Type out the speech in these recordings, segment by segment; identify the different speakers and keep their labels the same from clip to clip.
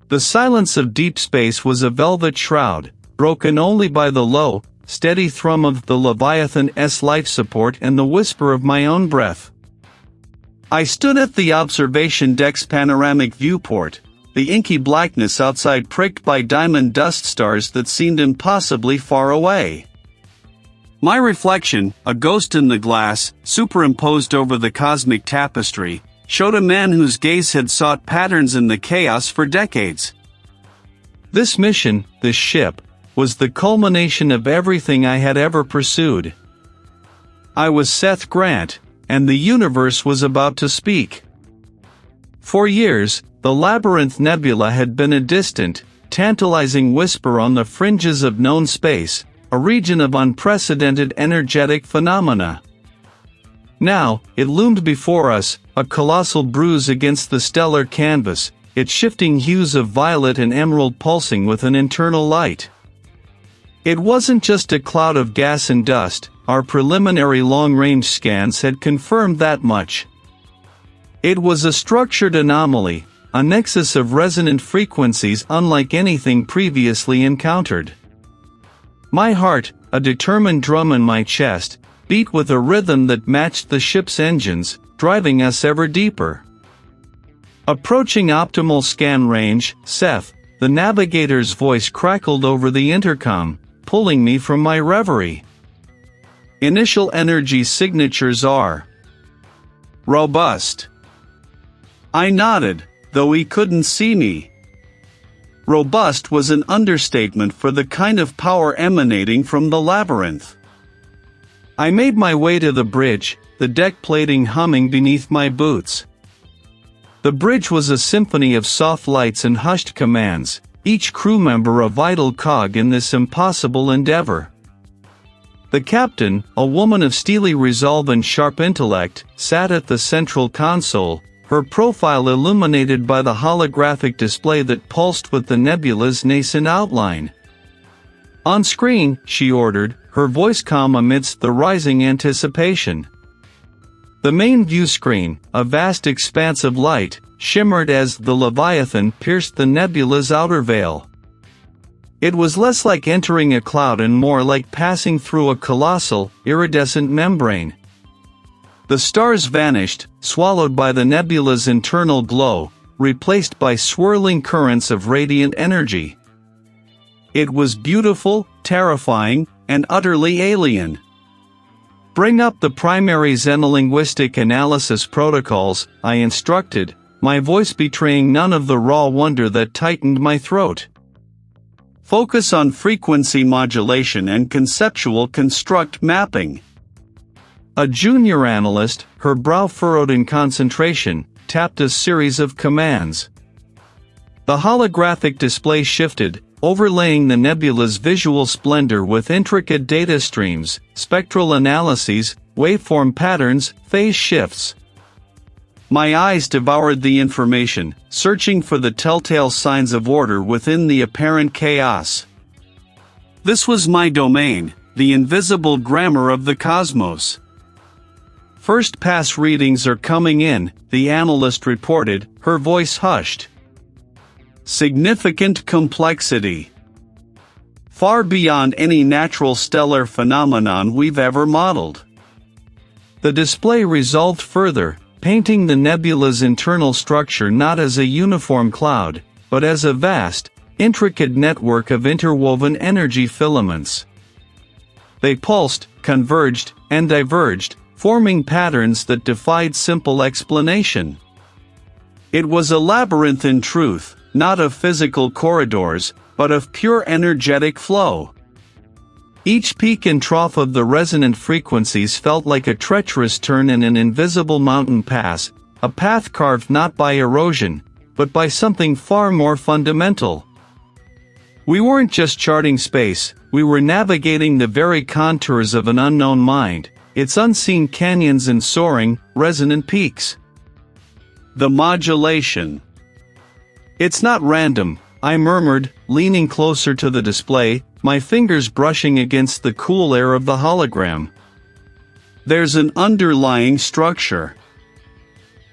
Speaker 1: The silence of deep space was a velvet shroud, broken only by the low, steady thrum of the Leviathan's life support and the whisper of my own breath. I stood at the observation deck's panoramic viewport, the inky blackness outside pricked by diamond dust stars that seemed impossibly far away. My reflection, a ghost in the glass, superimposed over the cosmic tapestry, showed a man whose gaze had sought patterns in the chaos for decades. This mission, this ship, was the culmination of everything I had ever pursued. I was Seth Grant, and the universe was about to speak. For years, the Labyrinth Nebula had been a distant, tantalizing whisper on the fringes of known space, a region of unprecedented energetic phenomena. Now, it loomed before us, a colossal bruise against the stellar canvas, its shifting hues of violet and emerald pulsing with an internal light. It wasn't just a cloud of gas and dust, our preliminary long-range scans had confirmed that much. It was a structured anomaly, a nexus of resonant frequencies unlike anything previously encountered. My heart, a determined drum in my chest, beat with a rhythm that matched the ship's engines, driving us ever deeper. Approaching optimal scan range, Seth, the navigator's voice crackled over the intercom, pulling me from my reverie. Initial energy signatures are robust. I nodded, though he couldn't see me. Robust was an understatement for the kind of power emanating from the labyrinth. I made my way to the bridge, the deck plating humming beneath my boots. The bridge was a symphony of soft lights and hushed commands, each crew member a vital cog in this impossible endeavor. The captain, a woman of steely resolve and sharp intellect, sat at the central console, her profile illuminated by the holographic display that pulsed with the nebula's nascent outline. "On screen," she ordered, her voice calm amidst the rising anticipation. The main view screen, a vast expanse of light, shimmered as the Leviathan pierced the nebula's outer veil. It was less like entering a cloud and more like passing through a colossal, iridescent membrane. The stars vanished, swallowed by the nebula's internal glow, replaced by swirling currents of radiant energy. It was beautiful, terrifying, and utterly alien. "Bring up the primary xenolinguistic analysis protocols," I instructed, my voice betraying none of the raw wonder that tightened my throat. "Focus on frequency modulation and conceptual construct mapping." A junior analyst, her brow furrowed in concentration, tapped a series of commands. The holographic display shifted, overlaying the nebula's visual splendor with intricate data streams, spectral analyses, waveform patterns, phase shifts. My eyes devoured the information, searching for the telltale signs of order within the apparent chaos. This was my domain, the invisible grammar of the cosmos. "First pass readings are coming in," the analyst reported, her voice hushed. "Significant complexity. Far beyond any natural stellar phenomenon we've ever modeled." The display resolved further, painting the nebula's internal structure not as a uniform cloud, but as a vast, intricate network of interwoven energy filaments. They pulsed, converged, and diverged, forming patterns that defied simple explanation. It was a labyrinth in truth, not of physical corridors, but of pure energetic flow. Each peak and trough of the resonant frequencies felt like a treacherous turn in an invisible mountain pass, a path carved not by erosion, but by something far more fundamental. We weren't just charting space, we were navigating the very contours of an unknown mind, its unseen canyons and soaring, resonant peaks. The modulation. "It's not random," I murmured, leaning closer to the display, my fingers brushing against the cool air of the hologram. "There's an underlying structure.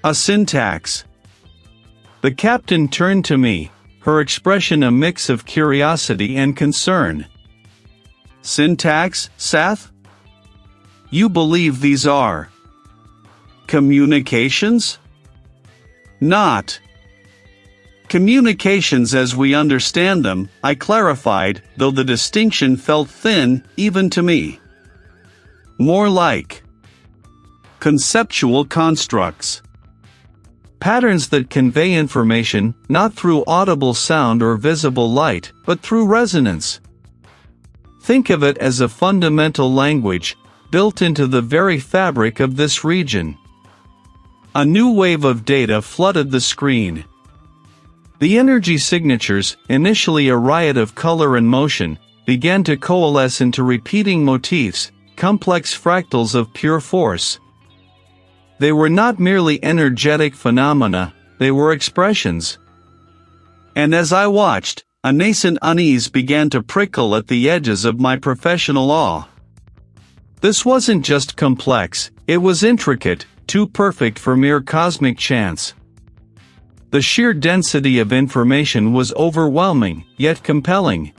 Speaker 1: A syntax." The captain turned to me, her expression a mix of curiosity and concern. "Syntax, Seth? You believe these are communications?" "Not communications as we understand them," I clarified, though the distinction felt thin, even to me. "More like conceptual constructs. Patterns that convey information, not through audible sound or visible light, but through resonance. Think of it as a fundamental language, built into the very fabric of this region." A new wave of data flooded the screen. The energy signatures, initially a riot of color and motion, began to coalesce into repeating motifs, complex fractals of pure force. They were not merely energetic phenomena, they were expressions. And as I watched, a nascent unease began to prickle at the edges of my professional awe. This wasn't just complex, it was intricate, too perfect for mere cosmic chance. The sheer density of information was overwhelming, yet compelling.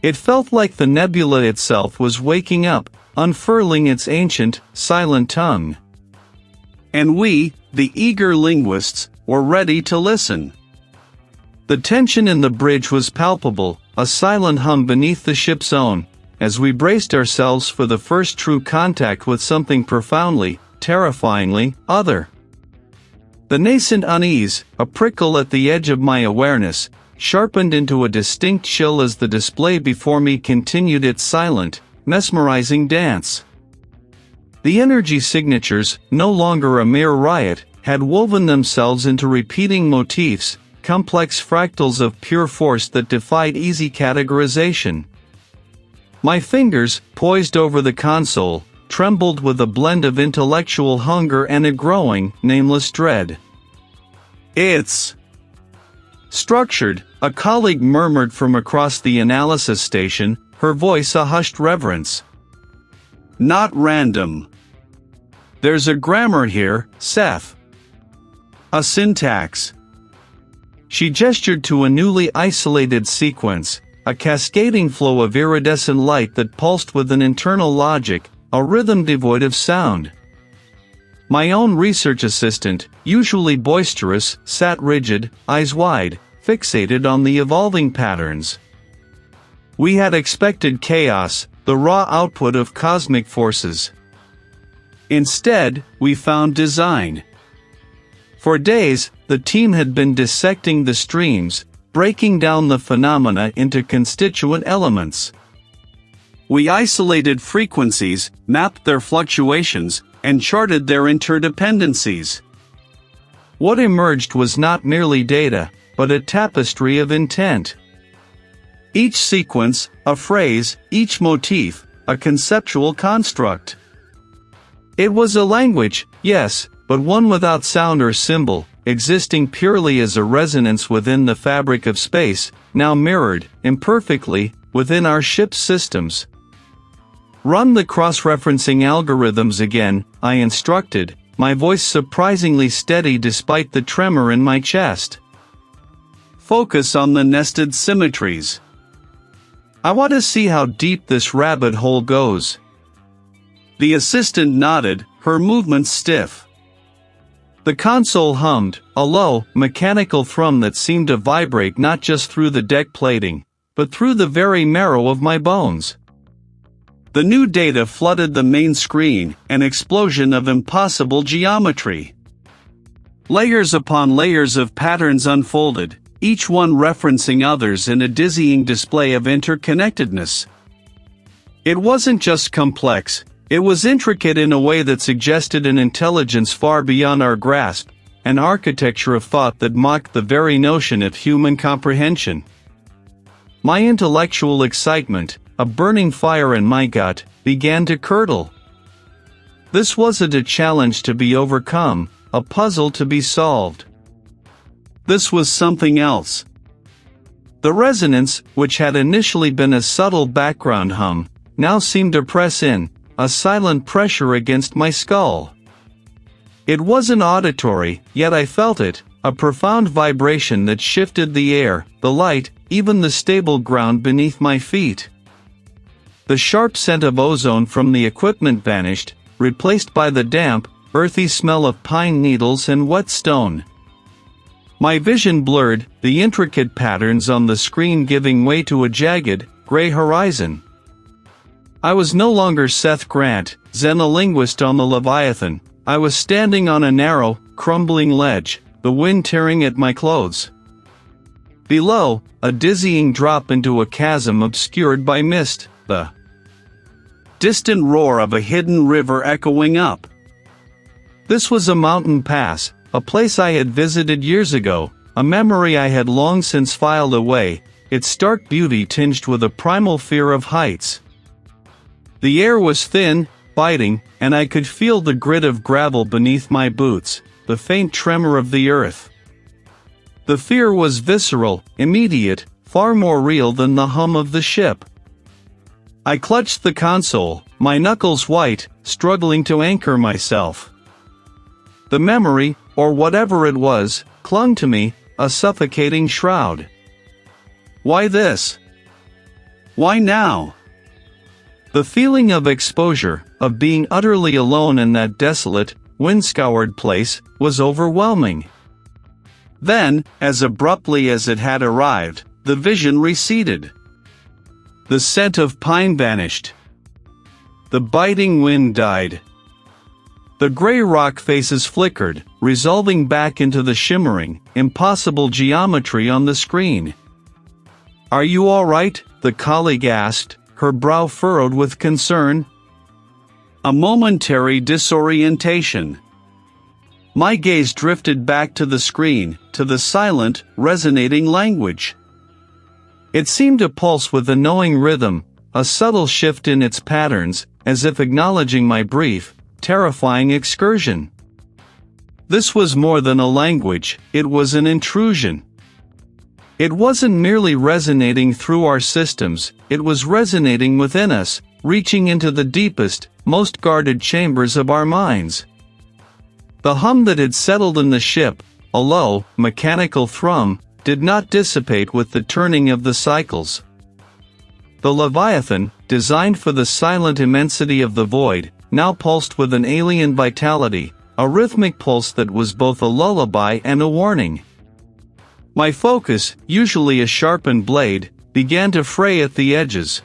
Speaker 1: It felt like the nebula itself was waking up, unfurling its ancient, silent tongue. And we, the eager linguists, were ready to listen. The tension in the bridge was palpable, a silent hum beneath the ship's own, as we braced ourselves for the first true contact with something profoundly, terrifyingly, other. The nascent unease, a prickle at the edge of my awareness, sharpened into a distinct chill as the display before me continued its silent, mesmerizing dance. The energy signatures, no longer a mere riot, had woven themselves into repeating motifs, complex fractals of pure force that defied easy categorization. My fingers, poised over the console, trembled with a blend of intellectual hunger and a growing, nameless dread. "It's structured," a colleague murmured from across the analysis station, her voice a hushed reverence. "Not random. There's a grammar here, Seth. A syntax." She gestured to a newly isolated sequence, a cascading flow of iridescent light that pulsed with an internal logic, a rhythm devoid of sound. My own research assistant, usually boisterous, sat rigid, eyes wide, fixated on the evolving patterns. We had expected chaos, the raw output of cosmic forces. Instead, we found design. For days, the team had been dissecting the streams, breaking down the phenomena into constituent elements. We isolated frequencies, mapped their fluctuations, and charted their interdependencies. What emerged was not merely data, but a tapestry of intent. Each sequence, a phrase, each motif, a conceptual construct. It was a language, yes, but one without sound or symbol, existing purely as a resonance within the fabric of space, now mirrored, imperfectly, within our ship's systems. "Run the cross-referencing algorithms again," I instructed, my voice surprisingly steady despite the tremor in my chest. "Focus on the nested symmetries. I want to see how deep this rabbit hole goes." The assistant nodded, her movements stiff. The console hummed, a low, mechanical thrum that seemed to vibrate not just through the deck plating, but through the very marrow of my bones. The new data flooded the main screen, an explosion of impossible geometry. Layers upon layers of patterns unfolded, each one referencing others in a dizzying display of interconnectedness. It wasn't just complex, it was intricate in a way that suggested an intelligence far beyond our grasp, an architecture of thought that mocked the very notion of human comprehension. My intellectual excitement, a burning fire in my gut, began to curdle. This wasn't a challenge to be overcome, a puzzle to be solved. This was something else. The resonance, which had initially been a subtle background hum, now seemed to press in, a silent pressure against my skull. It wasn't auditory, yet I felt it, a profound vibration that shifted the air, the light, even the stable ground beneath my feet. The sharp scent of ozone from the equipment vanished, replaced by the damp, earthy smell of pine needles and wet stone. My vision blurred, the intricate patterns on the screen giving way to a jagged, gray horizon. I was no longer Seth Grant, xenolinguist on the Leviathan. I was standing on a narrow, crumbling ledge, the wind tearing at my clothes. Below, a dizzying drop into a chasm obscured by mist, the distant roar of a hidden river echoing up. This was a mountain pass, a place I had visited years ago, a memory I had long since filed away, its stark beauty tinged with a primal fear of heights. The air was thin, biting, and I could feel the grit of gravel beneath my boots, the faint tremor of the earth. The fear was visceral, immediate, far more real than the hum of the ship. I clutched the console, my knuckles white, struggling to anchor myself. The memory, or whatever it was, clung to me, a suffocating shroud. Why this? Why now? The feeling of exposure, of being utterly alone in that desolate, wind-scoured place, was overwhelming. Then, as abruptly as it had arrived, the vision receded. The scent of pine vanished. The biting wind died. The gray rock faces flickered, resolving back into the shimmering, impossible geometry on the screen. "Are you all right?" the colleague asked, her brow furrowed with concern. A momentary disorientation. My gaze drifted back to the screen, to the silent, resonating language. It seemed to pulse with a knowing rhythm, a subtle shift in its patterns, as if acknowledging my brief, terrifying excursion. This was more than a language, it was an intrusion. It wasn't merely resonating through our systems, it was resonating within us, reaching into the deepest, most guarded chambers of our minds. The hum that had settled in the ship, a low, mechanical thrum, did not dissipate with the turning of the cycles. The Leviathan, designed for the silent immensity of the void, now pulsed with an alien vitality, a rhythmic pulse that was both a lullaby and a warning. My focus, usually a sharpened blade, began to fray at the edges.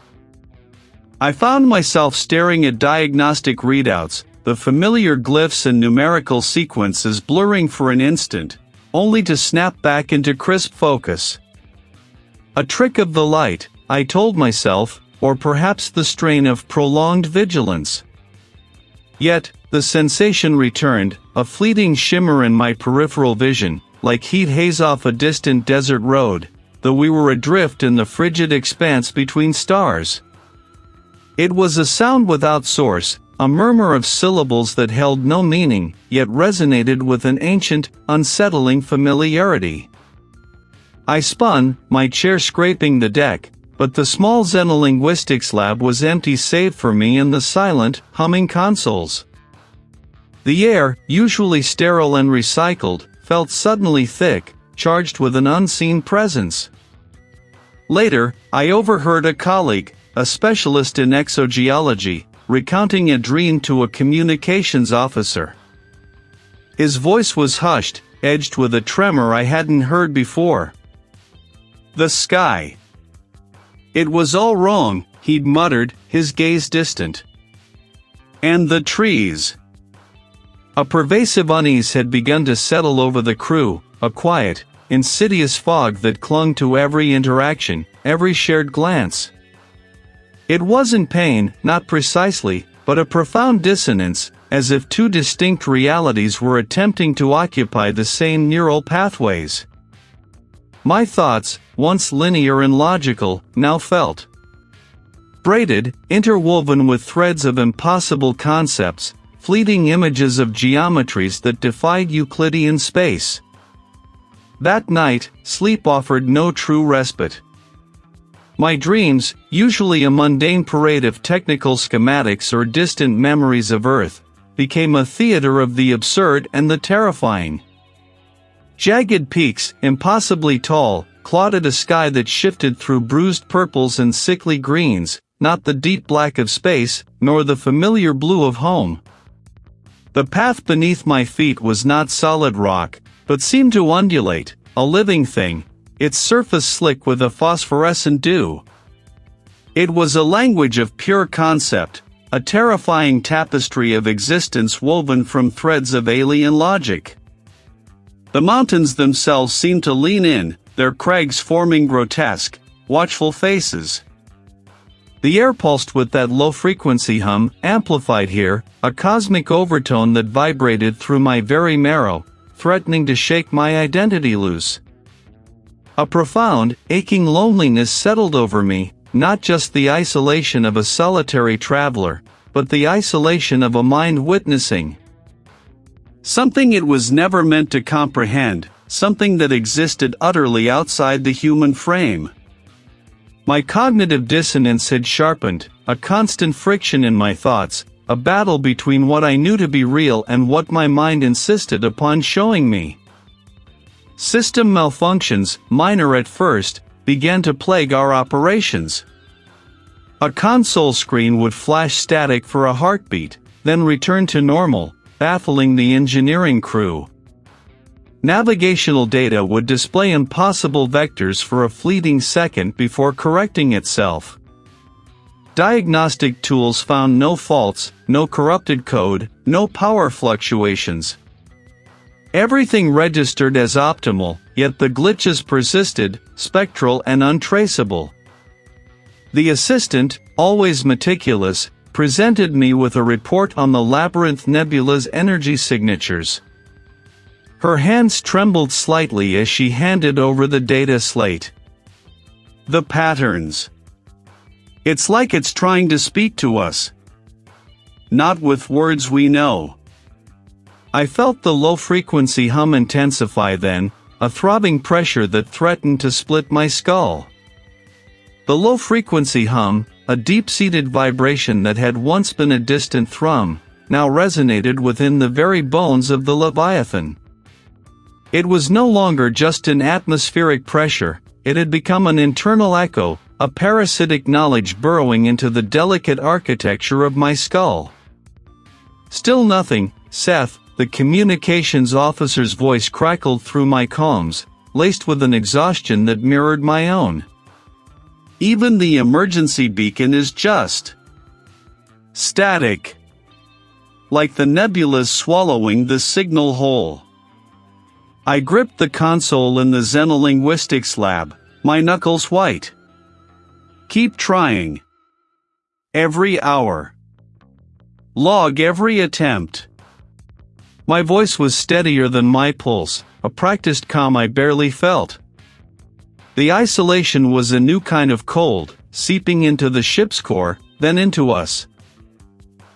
Speaker 1: I found myself staring at diagnostic readouts, the familiar glyphs and numerical sequences blurring for an instant, only to snap back into crisp focus. A trick of the light, I told myself, or perhaps the strain of prolonged vigilance. Yet, the sensation returned, a fleeting shimmer in my peripheral vision, like heat haze off a distant desert road, though we were adrift in the frigid expanse between stars. It was a sound without source, a murmur of syllables that held no meaning, yet resonated with an ancient, unsettling familiarity. I spun, my chair scraping the deck, but the small xenolinguistics lab was empty save for me and the silent, humming consoles. The air, usually sterile and recycled, felt suddenly thick, charged with an unseen presence. Later, I overheard a colleague, a specialist in exogeology, recounting a dream to a communications officer. His voice was hushed, edged with a tremor I hadn't heard before. The sky. It was all wrong, he'd muttered, his gaze distant. And the trees. A pervasive unease had begun to settle over the crew, a quiet, insidious fog that clung to every interaction, every shared glance. It wasn't pain, not precisely, but a profound dissonance, as if two distinct realities were attempting to occupy the same neural pathways. My thoughts, once linear and logical, now felt braided, interwoven with threads of impossible concepts, fleeting images of geometries that defied Euclidean space. That night, sleep offered no true respite. My dreams, usually a mundane parade of technical schematics or distant memories of Earth, became a theater of the absurd and the terrifying. Jagged peaks, impossibly tall, clotted a sky that shifted through bruised purples and sickly greens, not the deep black of space, nor the familiar blue of home. The path beneath my feet was not solid rock, but seemed to undulate, a living thing, its surface slick with a phosphorescent dew. It was a language of pure concept, a terrifying tapestry of existence woven from threads of alien logic. The mountains themselves seemed to lean in, their crags forming grotesque, watchful faces. The air pulsed with that low-frequency hum, amplified here, a cosmic overtone that vibrated through my very marrow, threatening to shake my identity loose. A profound, aching loneliness settled over me, not just the isolation of a solitary traveler, but the isolation of a mind witnessing something it was never meant to comprehend, something that existed utterly outside the human frame. My cognitive dissonance had sharpened, a constant friction in my thoughts, a battle between what I knew to be real and what my mind insisted upon showing me. System malfunctions, minor at first, began to plague our operations. A console screen would flash static for a heartbeat, then return to normal, baffling the engineering crew. Navigational data would display impossible vectors for a fleeting second before correcting itself. Diagnostic tools found no faults, no corrupted code, no power fluctuations. Everything registered as optimal, yet the glitches persisted, spectral and untraceable. The assistant, always meticulous, presented me with a report on the Labyrinth Nebula's energy signatures. Her hands trembled slightly as she handed over the data slate. The patterns. It's like it's trying to speak to us. Not with words we know. I felt the low-frequency hum intensify then, a throbbing pressure that threatened to split my skull. The low-frequency hum, a deep-seated vibration that had once been a distant thrum, now resonated within the very bones of the Leviathan. It was no longer just an atmospheric pressure, it had become an internal echo, a parasitic knowledge burrowing into the delicate architecture of my skull. Still nothing, Seth, the communications officer's voice crackled through my combs, laced with an exhaustion that mirrored my own. Even the emergency beacon is just static. Like the nebula's swallowing the signal whole. I gripped the console in the xenolinguistics lab, my knuckles white. Keep trying. Every hour. Log every attempt. My voice was steadier than my pulse, a practiced calm I barely felt. The isolation was a new kind of cold, seeping into the ship's core, then into us.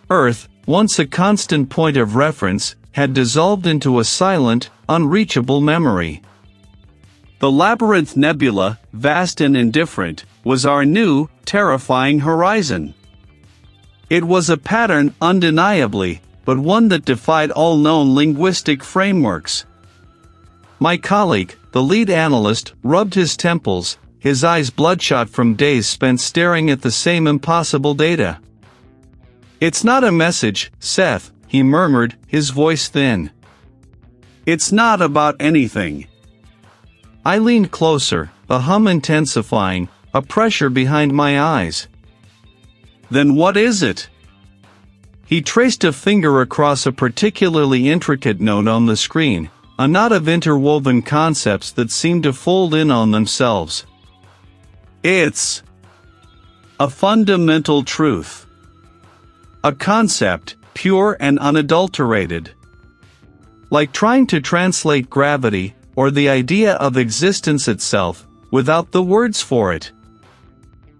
Speaker 1: Earth, once a constant point of reference, had dissolved into a silent, unreachable memory. The Labyrinth Nebula, vast and indifferent, was our new, terrifying horizon. It was a pattern, undeniably, but one that defied all known linguistic frameworks. My colleague, the lead analyst, rubbed his temples, his eyes bloodshot from days spent staring at the same impossible data. "It's not a message, Seth," he murmured, his voice thin. "It's not about anything." I leaned closer, the hum intensifying, a pressure behind my eyes. "Then what is it?" He traced a finger across a particularly intricate note on the screen, a knot of interwoven concepts that seemed to fold in on themselves. "It's a fundamental truth. A concept, pure and unadulterated. Like trying to translate gravity, or the idea of existence itself, without the words for it.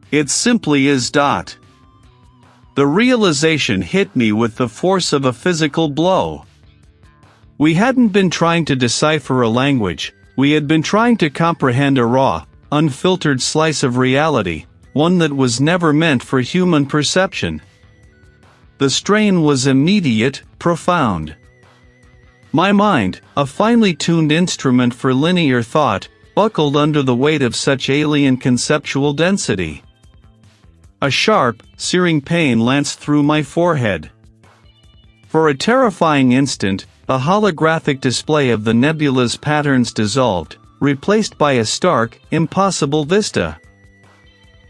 Speaker 1: It simply is. The realization hit me with the force of a physical blow. We hadn't been trying to decipher a language, we had been trying to comprehend a raw, unfiltered slice of reality, one that was never meant for human perception. The strain was immediate, profound. My mind, a finely tuned instrument for linear thought, buckled under the weight of such alien conceptual density. A sharp, searing pain lanced through my forehead. For a terrifying instant, the holographic display of the nebula's patterns dissolved, replaced by a stark, impossible vista.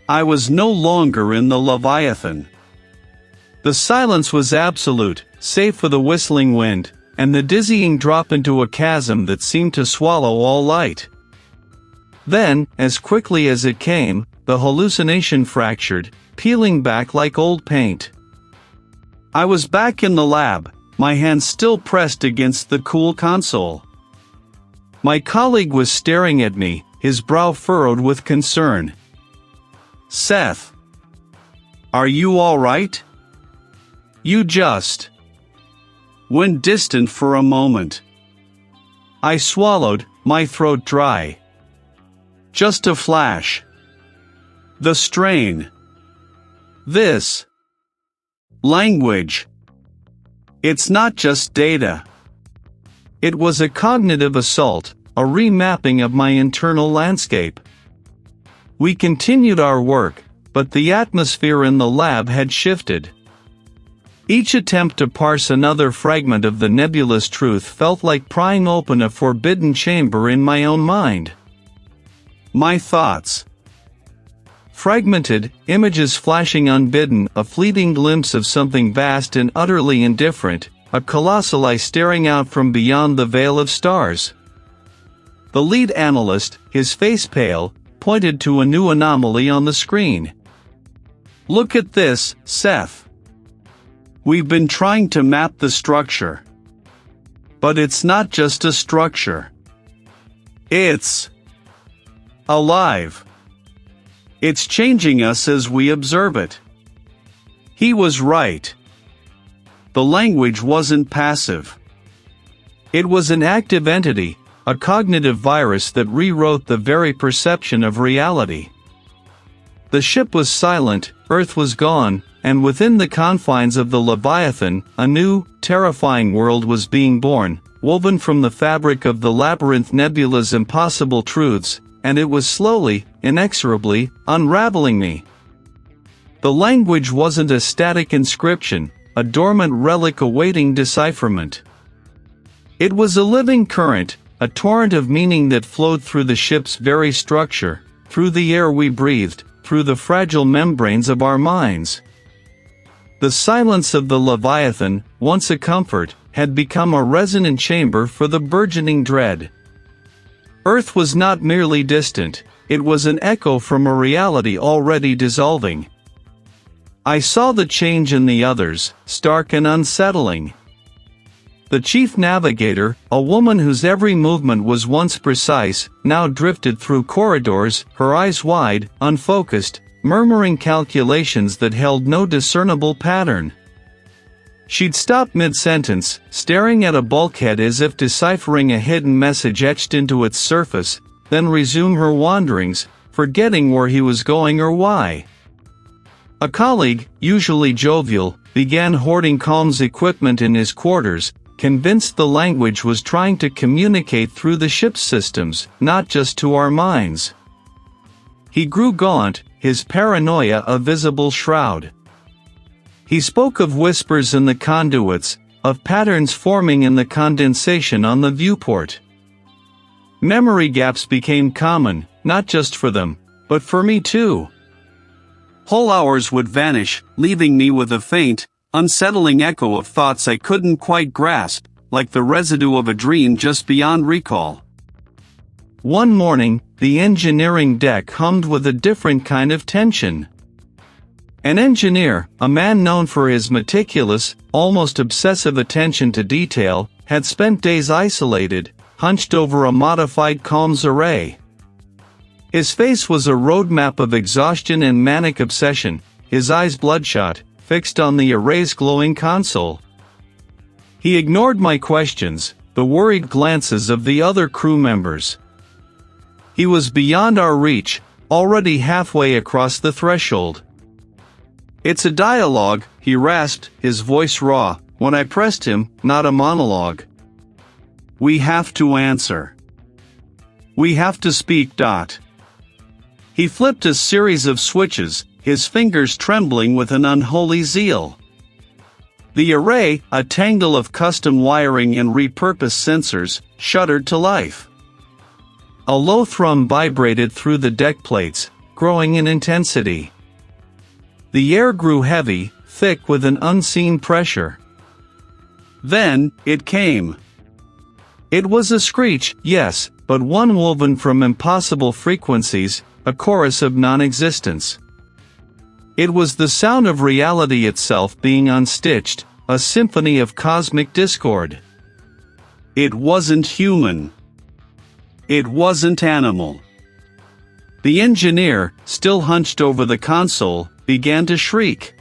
Speaker 1: I was no longer in the Leviathan. The silence was absolute, save for the whistling wind, and the dizzying drop into a chasm that seemed to swallow all light. Then, as quickly as it came, the hallucination fractured, peeling back like old paint. I was back in the lab, my hands still pressed against the cool console. My colleague was staring at me, his brow furrowed with concern. "Seth, are you all right?" You just went distant for a moment. I swallowed, my throat dry. Just a flash. The strain. This language. It's not just data. It was a cognitive assault, a remapping of my internal landscape. We continued our work, but the atmosphere in the lab had shifted. Each attempt to parse another fragment of the nebulous truth felt like prying open a forbidden chamber in my own mind. My thoughts. Fragmented, images flashing unbidden, a fleeting glimpse of something vast and utterly indifferent, a colossal eye staring out from beyond the veil of stars. The lead analyst, his face pale, pointed to a new anomaly on the screen. "Look at this, Seth. We've been trying to map the structure. But it's not just a structure. It's alive. It's changing us as we observe it." He was right. The language wasn't passive. It was an active entity, a cognitive virus that rewrote the very perception of reality. The ship was silent, Earth was gone, and within the confines of the Leviathan, a new, terrifying world was being born, woven from the fabric of the Labyrinth Nebula's impossible truths, and it was slowly, inexorably, unraveling me. The language wasn't a static inscription, a dormant relic awaiting decipherment. It was a living current, a torrent of meaning that flowed through the ship's very structure, through the air we breathed, through the fragile membranes of our minds. The silence of the Leviathan, once a comfort, had become a resonant chamber for the burgeoning dread. Earth was not merely distant, it was an echo from a reality already dissolving. I saw the change in the others, stark and unsettling. The chief navigator, a woman whose every movement was once precise, now drifted through corridors, her eyes wide, unfocused, murmuring calculations that held no discernible pattern. She'd stop mid-sentence, staring at a bulkhead as if deciphering a hidden message etched into its surface, then resume her wanderings, forgetting where he was going or why. A colleague, usually jovial, began hoarding comms equipment in his quarters, convinced the language was trying to communicate through the ship's systems, not just to our minds. He grew gaunt, his paranoia a visible shroud. He spoke of whispers in the conduits, of patterns forming in the condensation on the viewport. Memory gaps became common, not just for them, but for me too. Whole hours would vanish, leaving me with a faint, unsettling echo of thoughts I couldn't quite grasp, like the residue of a dream just beyond recall. One morning, the engineering deck hummed with a different kind of tension. An engineer, a man known for his meticulous, almost obsessive attention to detail, had spent days isolated, hunched over a modified comms array. His face was a roadmap of exhaustion and manic obsession, his eyes bloodshot, fixed on the array's glowing console. He ignored my questions, the worried glances of the other crew members. He was beyond our reach, already halfway across the threshold. "It's a dialogue," he rasped, his voice raw, when I pressed him, "not a monologue. We have to answer. We have to speak. He flipped a series of switches, his fingers trembling with an unholy zeal. The array, a tangle of custom wiring and repurposed sensors, shuddered to life. A low thrum vibrated through the deck plates, growing in intensity. The air grew heavy, thick with an unseen pressure. Then, it came. It was a screech, yes, but one woven from impossible frequencies, a chorus of non-existence. It was the sound of reality itself being unstitched, a symphony of cosmic discord. It wasn't human. It wasn't animal. The engineer, still hunched over the console, began to shriek.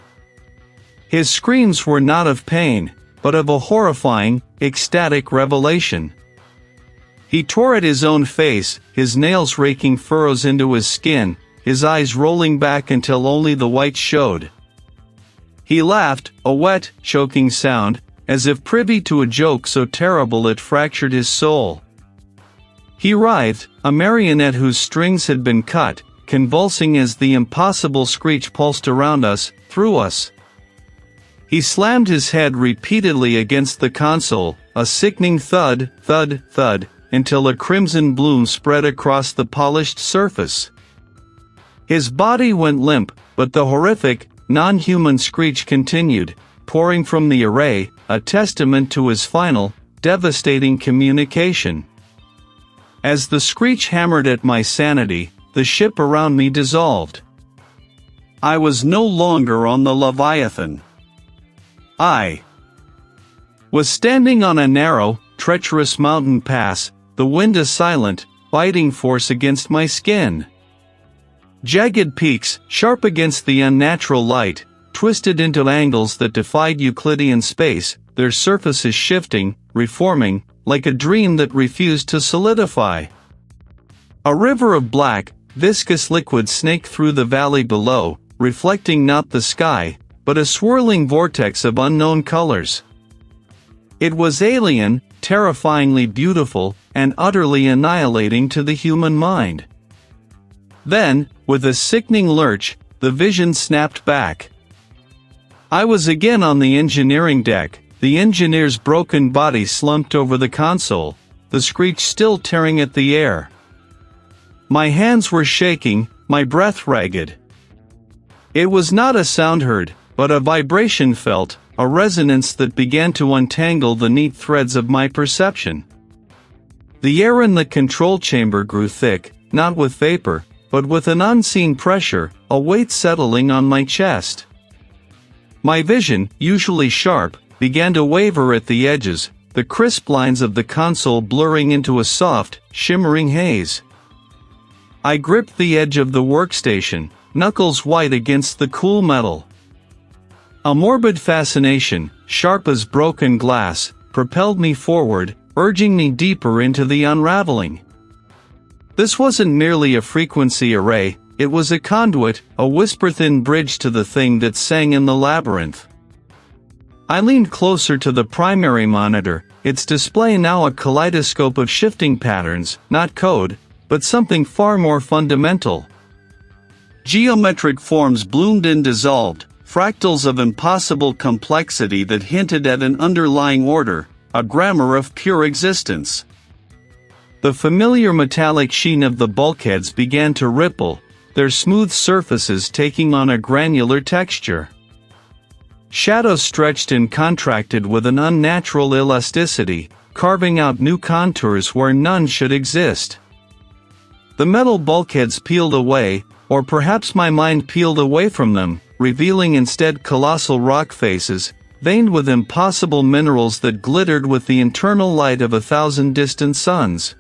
Speaker 1: His screams were not of pain, but of a horrifying, ecstatic revelation. He tore at his own face, his nails raking furrows into his skin, his eyes rolling back until only the white showed. He laughed, a wet, choking sound, as if privy to a joke so terrible it fractured his soul. He writhed, a marionette whose strings had been cut, convulsing as the impossible screech pulsed around us, through us. He slammed his head repeatedly against the console, a sickening thud, thud, thud, until a crimson bloom spread across the polished surface. His body went limp, but the horrific, non-human screech continued, pouring from the array, a testament to his final, devastating communication. As the screech hammered at my sanity, the ship around me dissolved. I was no longer on the Leviathan. I was standing on a narrow, treacherous mountain pass, the wind a silent, biting force against my skin. Jagged peaks, sharp against the unnatural light, twisted into angles that defied Euclidean space, their surfaces shifting, reforming, like a dream that refused to solidify. A river of black, viscous liquid snaked through the valley below, reflecting not the sky, but a swirling vortex of unknown colors. It was alien, terrifyingly beautiful, and utterly annihilating to the human mind. Then, with a sickening lurch, the vision snapped back. I was again on the engineering deck, the engineer's broken body slumped over the console, the screech still tearing at the air. My hands were shaking, my breath ragged. It was not a sound heard, but a vibration felt, a resonance that began to untangle the neat threads of my perception. The air in the control chamber grew thick, not with vapor, but with an unseen pressure, a weight settling on my chest. My vision, usually sharp, began to waver at the edges, the crisp lines of the console blurring into a soft, shimmering haze. I gripped the edge of the workstation, knuckles white against the cool metal. A morbid fascination, sharp as broken glass, propelled me forward, urging me deeper into the unraveling. This wasn't merely a frequency array, it was a conduit, a whisper-thin bridge to the thing that sang in the labyrinth. I leaned closer to the primary monitor, its display now a kaleidoscope of shifting patterns, not code, but something far more fundamental. Geometric forms bloomed and dissolved, fractals of impossible complexity that hinted at an underlying order, a grammar of pure existence. The familiar metallic sheen of the bulkheads began to ripple, their smooth surfaces taking on a granular texture. Shadows stretched and contracted with an unnatural elasticity, carving out new contours where none should exist. The metal bulkheads peeled away, or perhaps my mind peeled away from them, revealing instead colossal rock faces, veined with impossible minerals that glittered with the internal light of 1,000 distant suns.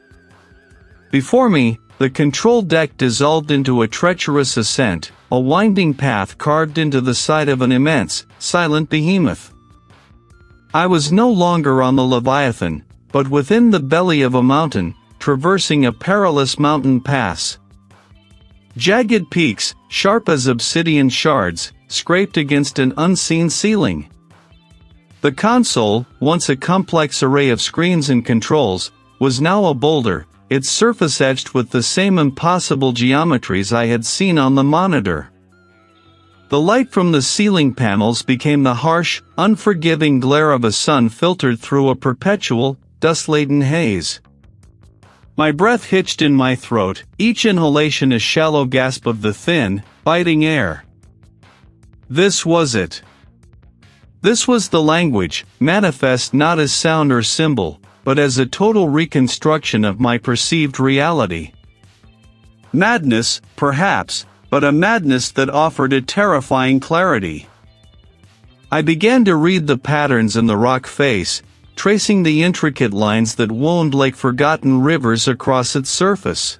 Speaker 1: Before me, the control deck dissolved into a treacherous ascent, a winding path carved into the side of an immense, silent behemoth. I was no longer on the Leviathan, but within the belly of a mountain, traversing a perilous mountain pass. Jagged peaks, sharp as obsidian shards, scraped against an unseen ceiling. The console, once a complex array of screens and controls, was now a boulder, its surface etched with the same impossible geometries I had seen on the monitor. The light from the ceiling panels became the harsh, unforgiving glare of a sun filtered through a perpetual, dust-laden haze. My breath hitched in my throat, each inhalation a shallow gasp of the thin, biting air. This was it. This was the language, manifest not as sound or symbol, but as a total reconstruction of my perceived reality. Madness, perhaps, but a madness that offered a terrifying clarity. I began to read the patterns in the rock face, tracing the intricate lines that wound like forgotten rivers across its surface.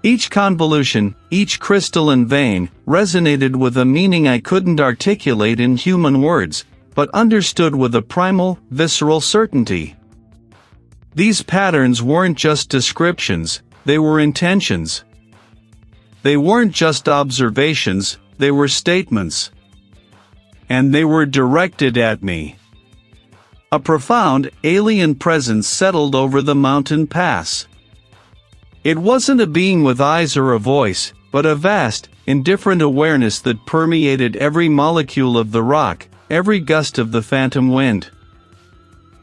Speaker 1: Each convolution, each crystalline vein, resonated with a meaning I couldn't articulate in human words, but understood with a primal, visceral certainty. These patterns weren't just descriptions, they were intentions. They weren't just observations, they were statements. And they were directed at me. A profound, alien presence settled over the mountain pass. It wasn't a being with eyes or a voice, but a vast, indifferent awareness that permeated every molecule of the rock, every gust of the phantom wind.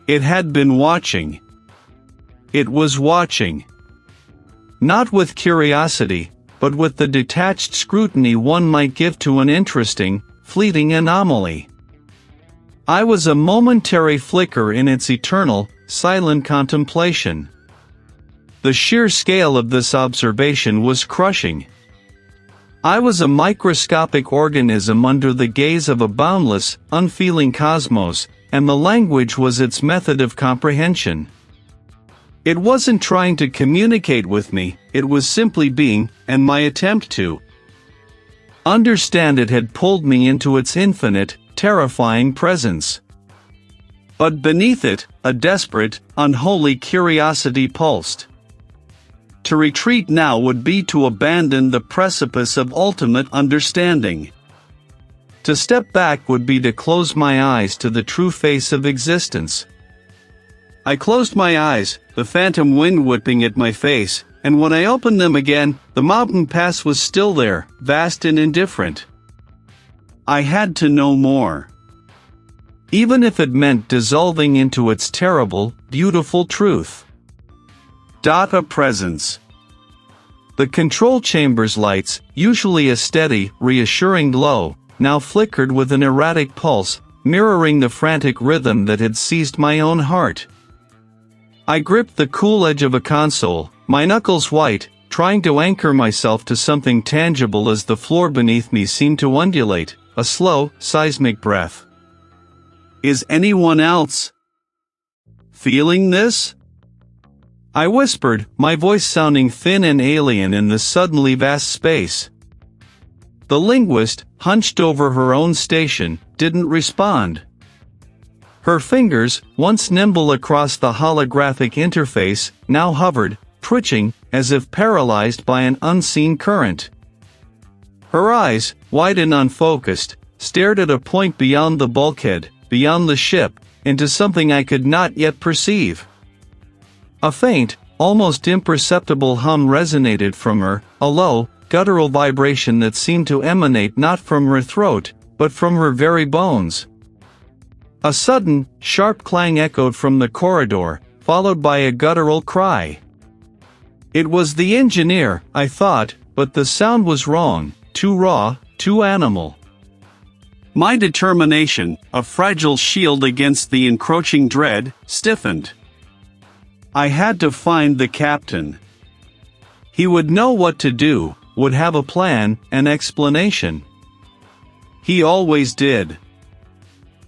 Speaker 1: It had been watching. It was watching. Not with curiosity, but with the detached scrutiny one might give to an interesting, fleeting anomaly. I was a momentary flicker in its eternal, silent contemplation. The sheer scale of this observation was crushing. I was a microscopic organism under the gaze of a boundless, unfeeling cosmos, and the language was its method of comprehension. It wasn't trying to communicate with me, it was simply being, and my attempt to understand it had pulled me into its infinite, terrifying presence. But beneath it, a desperate, unholy curiosity pulsed. To retreat now would be to abandon the precipice of ultimate understanding. To step back would be to close my eyes to the true face of existence. I closed my eyes, the phantom wind whipping at my face, and when I opened them again, the mountain pass was still there, vast and indifferent. I had to know more. Even if it meant dissolving into its terrible, beautiful truth. A presence. The control chamber's lights, usually a steady, reassuring glow, now flickered with an erratic pulse, mirroring the frantic rhythm that had seized my own heart. I gripped the cool edge of a console, my knuckles white, trying to anchor myself to something tangible as the floor beneath me seemed to undulate, a slow, seismic breath. Is anyone else feeling this? I whispered, my voice sounding thin and alien in the suddenly vast space. The linguist, hunched over her own station, didn't respond. Her fingers, once nimble across the holographic interface, now hovered, twitching, as if paralyzed by an unseen current. Her eyes, wide and unfocused, stared at a point beyond the bulkhead, beyond the ship, into something I could not yet perceive. A faint, almost imperceptible hum resonated from her, a low, guttural vibration that seemed to emanate not from her throat, but from her very bones. A sudden, sharp clang echoed from the corridor, followed by a guttural cry. It was the engineer, I thought, but the sound was wrong, too raw, too animal. My determination, a fragile shield against the encroaching dread, stiffened. I had to find the captain. He would know what to do, would have a plan, an explanation. He always did.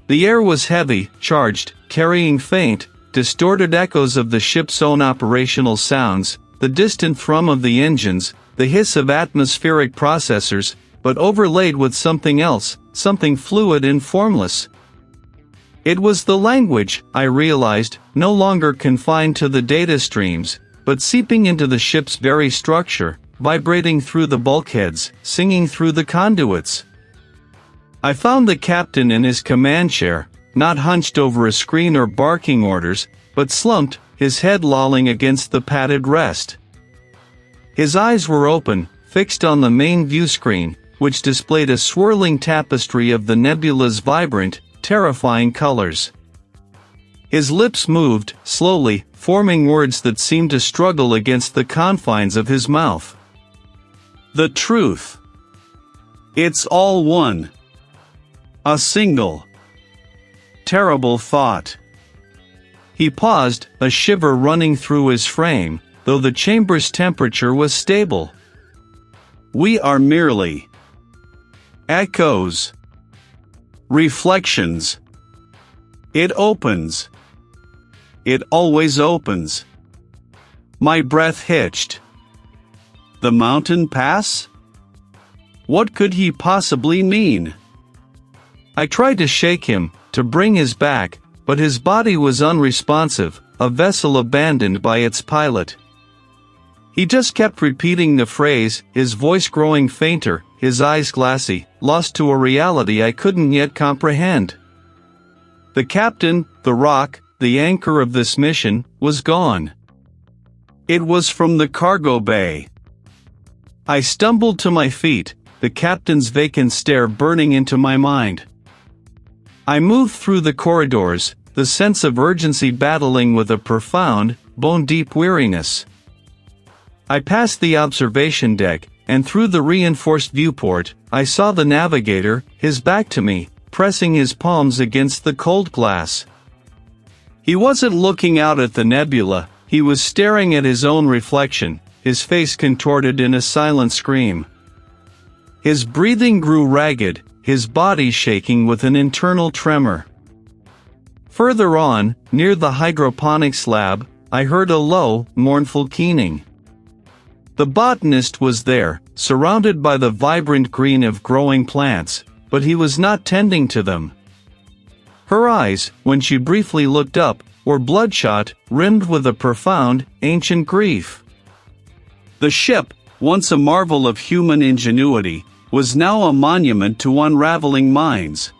Speaker 1: The air was heavy, charged, carrying faint, distorted echoes of the ship's own operational sounds, the distant thrum of the engines, the hiss of atmospheric processors, but overlaid with something else, something fluid and formless. It was the language, I realized, no longer confined to the data streams, but seeping into the ship's very structure, vibrating through the bulkheads, singing through the conduits. I found the captain in his command chair, not hunched over a screen or barking orders, but slumped, his head lolling against the padded rest. His eyes were open, fixed on the main view screen, which displayed a swirling tapestry of the nebula's vibrant, terrifying colors. His lips moved, slowly, forming words that seemed to struggle against the confines of his mouth. The truth. It's all one. A single. Terrible thought. He paused, a shiver running through his frame, though the chamber's temperature was stable. We are merely echoes. Reflections. It opens. It always opens. My breath hitched. The mountain pass? What could he possibly mean? I tried to shake him, to bring his back, but his body was unresponsive, a vessel abandoned by its pilot. He just kept repeating the phrase, his voice growing fainter, his eyes glassy, lost to a reality I couldn't yet comprehend. The captain, the rock, the anchor of this mission, was gone. It was from the cargo bay. I stumbled to my feet, the captain's vacant stare burning into my mind. I moved through the corridors, the sense of urgency battling with a profound, bone-deep weariness. I passed the observation deck, and through the reinforced viewport, I saw the navigator, his back to me, pressing his palms against the cold glass. He wasn't looking out at the nebula, he was staring at his own reflection, his face contorted in a silent scream. His breathing grew ragged, his body shaking with an internal tremor. Further on, near the hydroponics lab, I heard a low, mournful keening. The botanist was there, surrounded by the vibrant green of growing plants, but he was not tending to them. Her eyes, when she briefly looked up, were bloodshot, rimmed with a profound, ancient grief. The ship, once a marvel of human ingenuity, was now a monument to unraveling minds.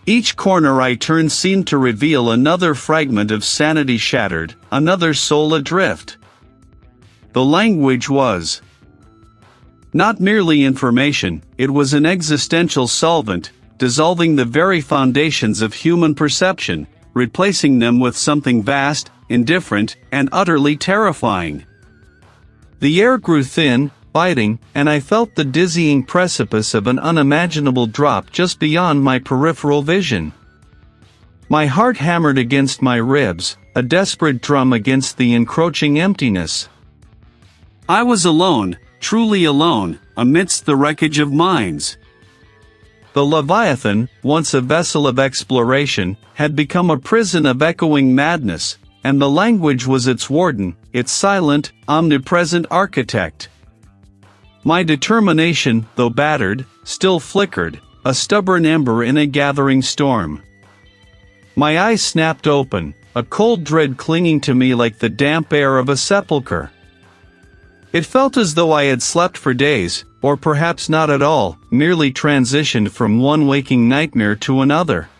Speaker 1: Each corner I turned seemed to reveal another fragment of sanity shattered, another soul adrift. The language was not merely information, it was an existential solvent, dissolving the very foundations of human perception, replacing them with something vast, indifferent, and utterly terrifying. The air grew thin, biting, and I felt the dizzying precipice of an unimaginable drop just beyond my peripheral vision. My heart hammered against my ribs, a desperate drum against the encroaching emptiness. I was alone, truly alone, amidst the wreckage of minds. The Leviathan, once a vessel of exploration, had become a prison of echoing madness, and the language was its warden, its silent, omnipresent architect. My determination, though battered, still flickered, a stubborn ember in a gathering storm. My eyes snapped open, a cold dread clinging to me like the damp air of a sepulchre. It felt as though I had slept for days, or perhaps not at all, merely transitioned from one waking nightmare to another.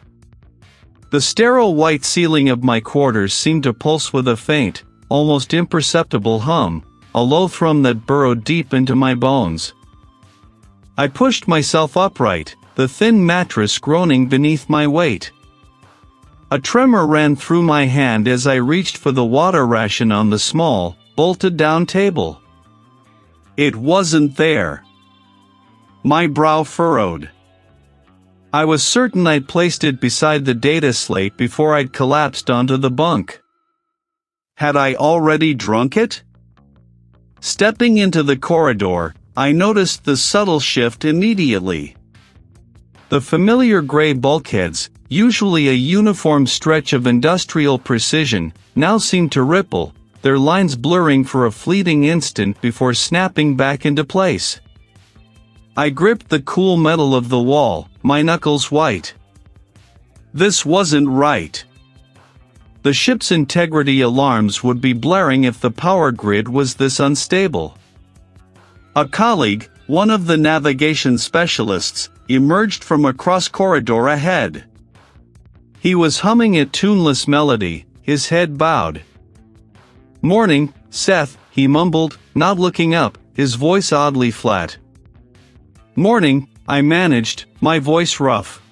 Speaker 1: The sterile white ceiling of my quarters seemed to pulse with a faint, almost imperceptible hum, a low thrum that burrowed deep into my bones. I pushed myself upright, the thin mattress groaning beneath my weight. A tremor ran through my hand as I reached for the water ration on the small, bolted-down table. It wasn't there. My brow furrowed. I was certain I'd placed it beside the data slate before I'd collapsed onto the bunk. Had I already drunk it? Stepping into the corridor, I noticed the subtle shift immediately. The familiar gray bulkheads, usually a uniform stretch of industrial precision, now seemed to ripple, their lines blurring for a fleeting instant before snapping back into place. I gripped the cool metal of the wall, my knuckles white. This wasn't right. The ship's integrity alarms would be blaring if the power grid was this unstable. A colleague, one of the navigation specialists, emerged from across corridor ahead. He was humming a tuneless melody, his head bowed. "Morning, Seth," he mumbled, not looking up, his voice oddly flat. "Morning," I managed, my voice rough.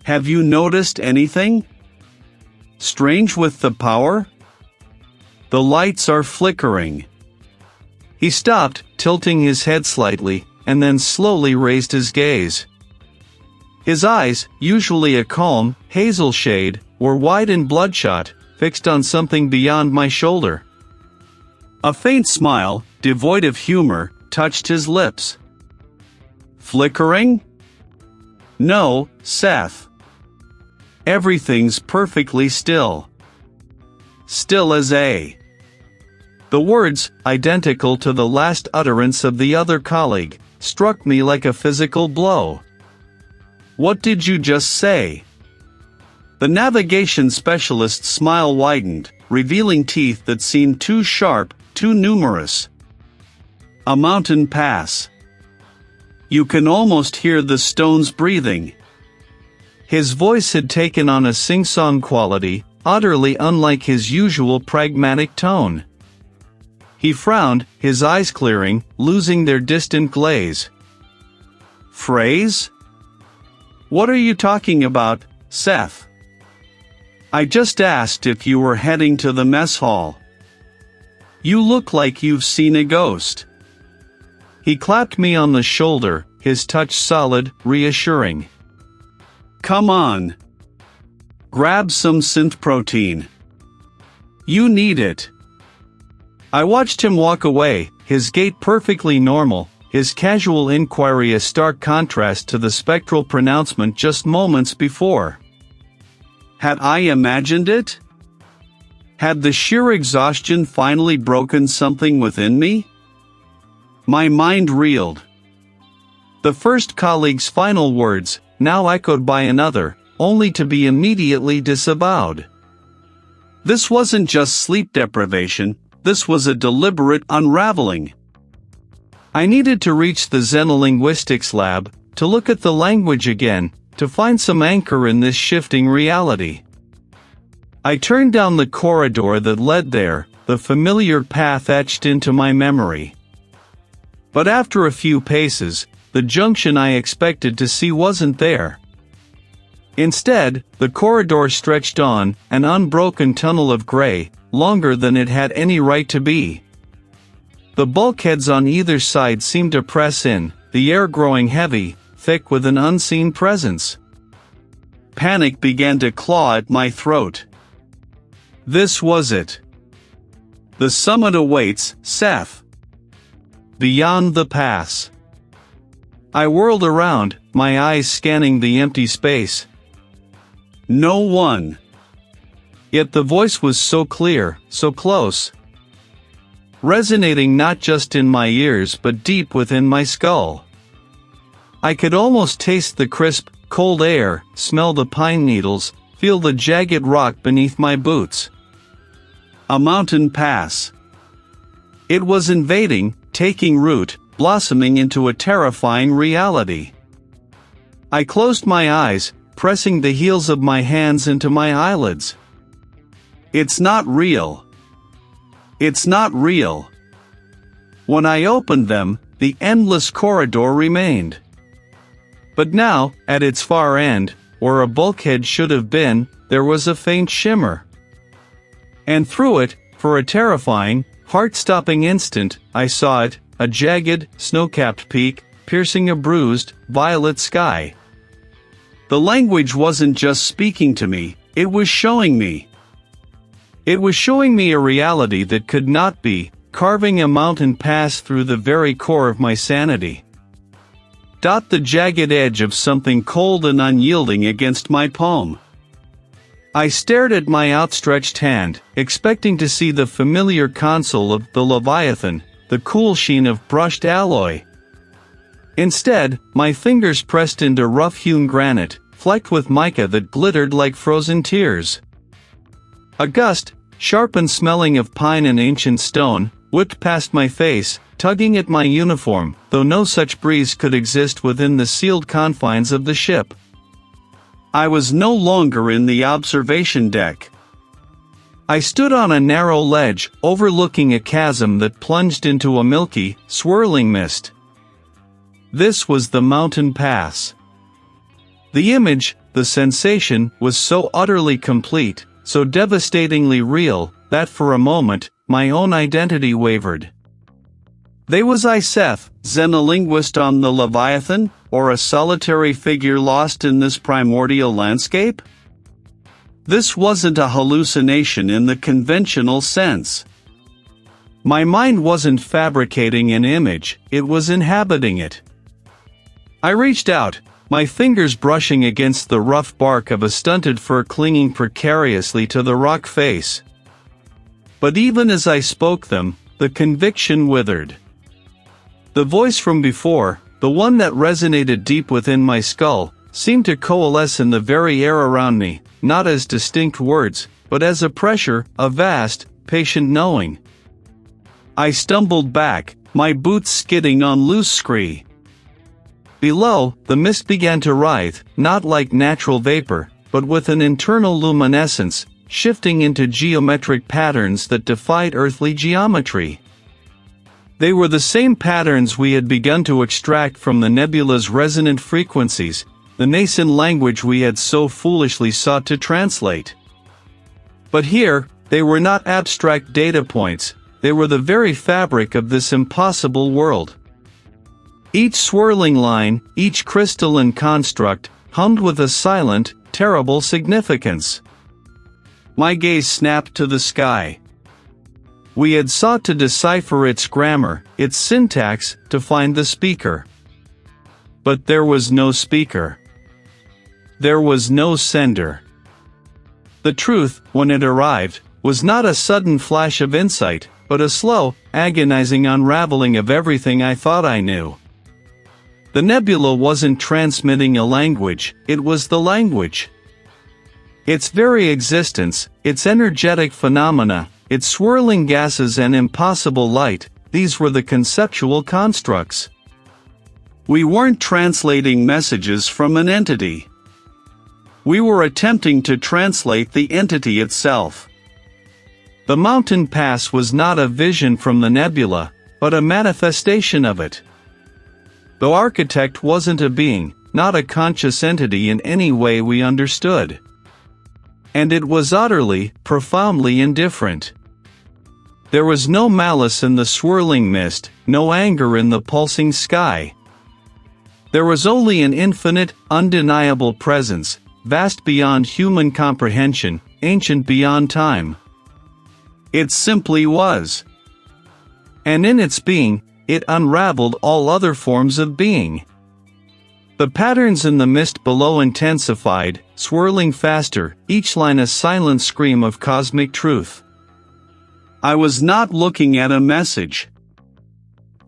Speaker 1: "Have you noticed anything strange with the power? The lights are flickering." He stopped, tilting his head slightly, and then slowly raised his gaze. His eyes, usually a calm, hazel shade, were wide and bloodshot, fixed on something beyond my shoulder. A faint smile, devoid of humor, touched his lips. "Flickering? No, Seth. Everything's perfectly still. Still as a..." The words, identical to the last utterance of the other colleague, struck me like a physical blow. "What did you just say?" The navigation specialist's smile widened, revealing teeth that seemed too sharp, too numerous. "A mountain pass. You can almost hear the stones breathing." His voice had taken on a sing-song quality, utterly unlike his usual pragmatic tone. He frowned, his eyes clearing, losing their distant glaze. "Phrase? What are you talking about, Seth?" "I just asked if you were heading to the mess hall. You look like you've seen a ghost." He clapped me on the shoulder, his touch solid, reassuring. "Come on. Grab some synth protein. You need it." I watched him walk away, his gait perfectly normal, his casual inquiry a stark contrast to the spectral pronouncement just moments before. Had I imagined it? Had the sheer exhaustion finally broken something within me? My mind reeled. The first colleague's final words, now echoed by another, only to be immediately disavowed. This wasn't just sleep deprivation, this was a deliberate unraveling. I needed to reach the xenolinguistics lab, to look at the language again, to find some anchor in this shifting reality. I turned down the corridor that led there, the familiar path etched into my memory. But after a few paces, the junction I expected to see wasn't there. Instead, the corridor stretched on, an unbroken tunnel of gray, longer than it had any right to be. The bulkheads on either side seemed to press in, the air growing heavy, thick with an unseen presence. Panic began to claw at my throat. This was it. The summit awaits, Seth. Beyond the pass. I whirled around, my eyes scanning the empty space. No one. Yet the voice was so clear, so close. Resonating not just in my ears but deep within my skull. I could almost taste the crisp, cold air, smell the pine needles, feel the jagged rock beneath my boots. A mountain pass. It was invading, taking root, blossoming into a terrifying reality. I closed my eyes, pressing the heels of my hands into my eyelids. It's not real. It's not real. When I opened them, the endless corridor remained. But now, at its far end, where a bulkhead should have been, there was a faint shimmer. And through it, for a terrifying, heart-stopping instant, I saw it, a jagged, snow-capped peak, piercing a bruised, violet sky. The language wasn't just speaking to me, it was showing me. It was showing me a reality that could not be, carving a mountain pass through the very core of my sanity. The jagged edge of something cold and unyielding against my palm. I stared at my outstretched hand, expecting to see the familiar console of the Leviathan, the cool sheen of brushed alloy. Instead, my fingers pressed into rough-hewn granite, flecked with mica that glittered like frozen tears. A gust, sharp and smelling of pine and ancient stone, whipped past my face, tugging at my uniform, though no such breeze could exist within the sealed confines of the ship. I was no longer in the observation deck. I stood on a narrow ledge, overlooking a chasm that plunged into a milky, swirling mist. This was the mountain pass. The image, the sensation, was so utterly complete, so devastatingly real, that for a moment, my own identity wavered. Was I Seth, xenolinguist on the Leviathan, or a solitary figure lost in this primordial landscape? This wasn't a hallucination in the conventional sense. My mind wasn't fabricating an image, it was inhabiting it. I reached out, my fingers brushing against the rough bark of a stunted fir clinging precariously to the rock face. But even as I spoke them, the conviction withered. The voice from before, the one that resonated deep within my skull, seemed to coalesce in the very air around me, not as distinct words, but as a pressure, a vast, patient knowing. I stumbled back, my boots skidding on loose scree. Below, the mist began to writhe, not like natural vapor, but with an internal luminescence, shifting into geometric patterns that defied earthly geometry. They were the same patterns we had begun to extract from the nebula's resonant frequencies, the nascent language we had so foolishly sought to translate. But here, they were not abstract data points, they were the very fabric of this impossible world. Each swirling line, each crystalline construct, hummed with a silent, terrible significance. My gaze snapped to the sky. We had sought to decipher its grammar, its syntax, to find the speaker. But there was no speaker. There was no sender. The truth, when it arrived, was not a sudden flash of insight, but a slow, agonizing unraveling of everything I thought I knew. The nebula wasn't transmitting a language, it was the language. Its very existence, its energetic phenomena, its swirling gases and impossible light, these were the conceptual constructs. We weren't translating messages from an entity. We were attempting to translate the entity itself. The mountain pass was not a vision from the nebula, but a manifestation of it. The architect wasn't a being, not a conscious entity in any way we understood. And it was utterly, profoundly indifferent. There was no malice in the swirling mist, no anger in the pulsing sky. There was only an infinite, undeniable presence, vast beyond human comprehension, ancient beyond time. It simply was. And in its being, it unraveled all other forms of being. The patterns in the mist below intensified, swirling faster, each line a silent scream of cosmic truth. I was not looking at a message.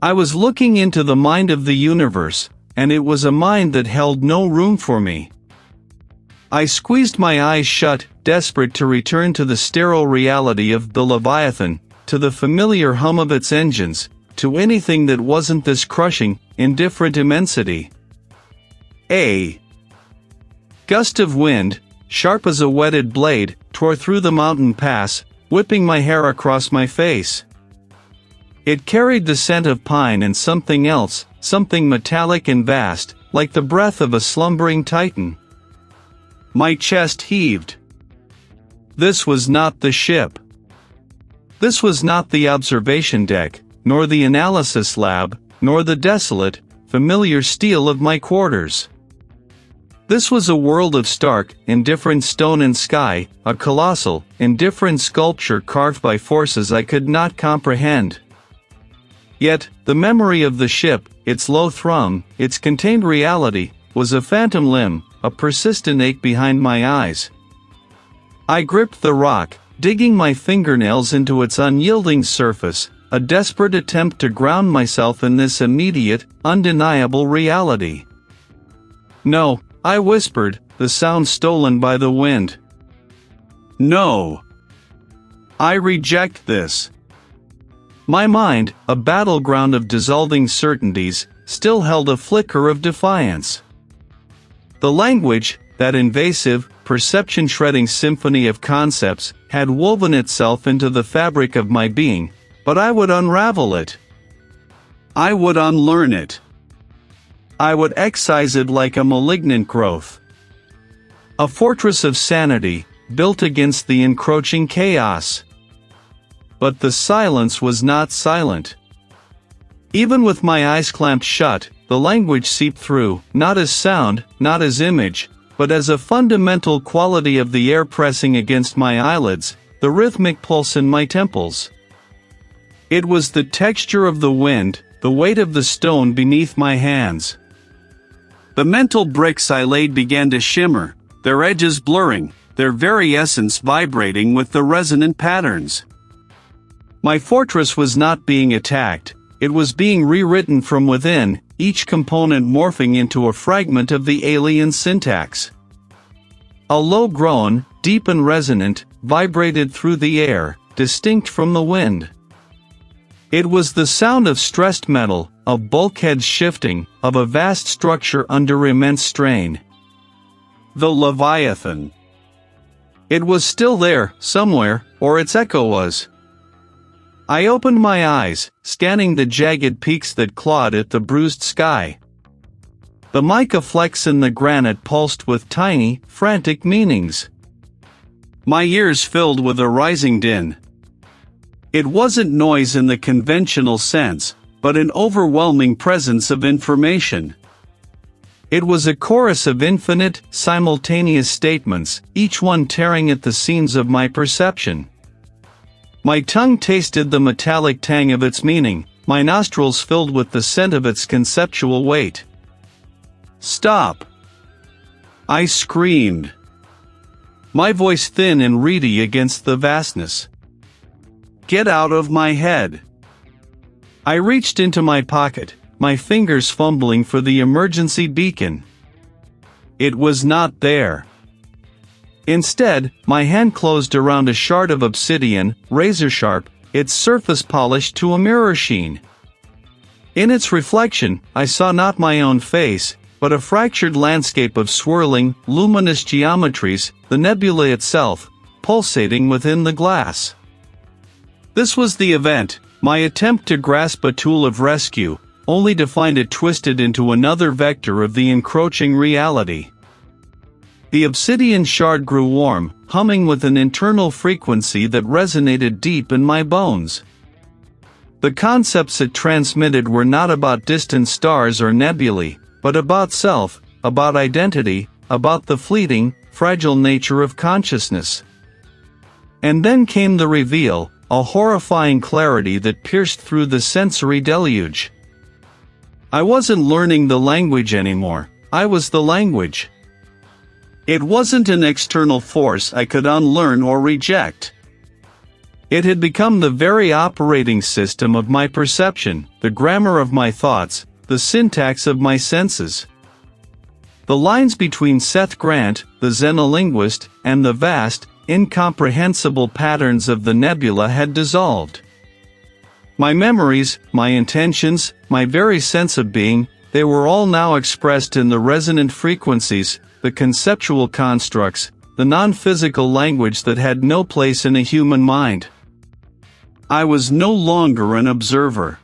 Speaker 1: I was looking into the mind of the universe, and it was a mind that held no room for me. I squeezed my eyes shut, desperate to return to the sterile reality of the Leviathan, to the familiar hum of its engines, to anything that wasn't this crushing, indifferent immensity. A gust of wind, sharp as a whetted blade, tore through the mountain pass, whipping my hair across my face. It carried the scent of pine and something else, something metallic and vast, like the breath of a slumbering titan. My chest heaved. This was not the ship. This was not the observation deck, nor the analysis lab, nor the desolate, familiar steel of my quarters. This was a world of stark, indifferent stone and sky, a colossal, indifferent sculpture carved by forces I could not comprehend. Yet, the memory of the ship, its low thrum, its contained reality, was a phantom limb, a persistent ache behind my eyes. I gripped the rock, digging my fingernails into its unyielding surface, a desperate attempt to ground myself in this immediate, undeniable reality. No, I whispered, the sound stolen by the wind. No. I reject this. My mind, a battleground of dissolving certainties, still held a flicker of defiance. The language, that invasive, perception-shredding symphony of concepts, had woven itself into the fabric of my being, but I would unravel it. I would unlearn it. I would excise it like a malignant growth. A fortress of sanity, built against the encroaching chaos. But the silence was not silent. Even with my eyes clamped shut, the language seeped through, not as sound, not as image, but as a fundamental quality of the air pressing against my eyelids, the rhythmic pulse in my temples. It was the texture of the wind, the weight of the stone beneath my hands. The mental bricks I laid began to shimmer, their edges blurring, their very essence vibrating with the resonant patterns. My fortress was not being attacked, it was being rewritten from within, each component morphing into a fragment of the alien syntax. A low groan, deep and resonant, vibrated through the air, distinct from the wind. It was the sound of stressed metal, of bulkheads shifting, of a vast structure under immense strain. The Leviathan. It was still there, somewhere, or its echo was. I opened my eyes, scanning the jagged peaks that clawed at the bruised sky. The mica flecks in the granite pulsed with tiny, frantic meanings. My ears filled with a rising din. It wasn't noise in the conventional sense, but an overwhelming presence of information. It was a chorus of infinite, simultaneous statements, each one tearing at the seams of my perception. My tongue tasted the metallic tang of its meaning, my nostrils filled with the scent of its conceptual weight. "Stop!" I screamed. My voice thin and reedy against the vastness. "Get out of my head!" I reached into my pocket, my fingers fumbling for the emergency beacon. It was not there. Instead, my hand closed around a shard of obsidian, razor-sharp, its surface polished to a mirror sheen. In its reflection, I saw not my own face, but a fractured landscape of swirling, luminous geometries, the nebula itself, pulsating within the glass. This was the event, my attempt to grasp a tool of rescue, only to find it twisted into another vector of the encroaching reality. The obsidian shard grew warm, humming with an internal frequency that resonated deep in my bones. The concepts it transmitted were not about distant stars or nebulae, but about self, about identity, about the fleeting, fragile nature of consciousness. And then came the reveal, a horrifying clarity that pierced through the sensory deluge. I wasn't learning the language anymore, I was the language. It wasn't an external force I could unlearn or reject. It had become the very operating system of my perception, the grammar of my thoughts, the syntax of my senses. The lines between Seth Grant, the xenolinguist, and the vast, incomprehensible patterns of the nebula had dissolved. My memories, my intentions, my very sense of being, they were all now expressed in the resonant frequencies, the conceptual constructs, the non-physical language that had no place in a human mind. I was no longer an observer.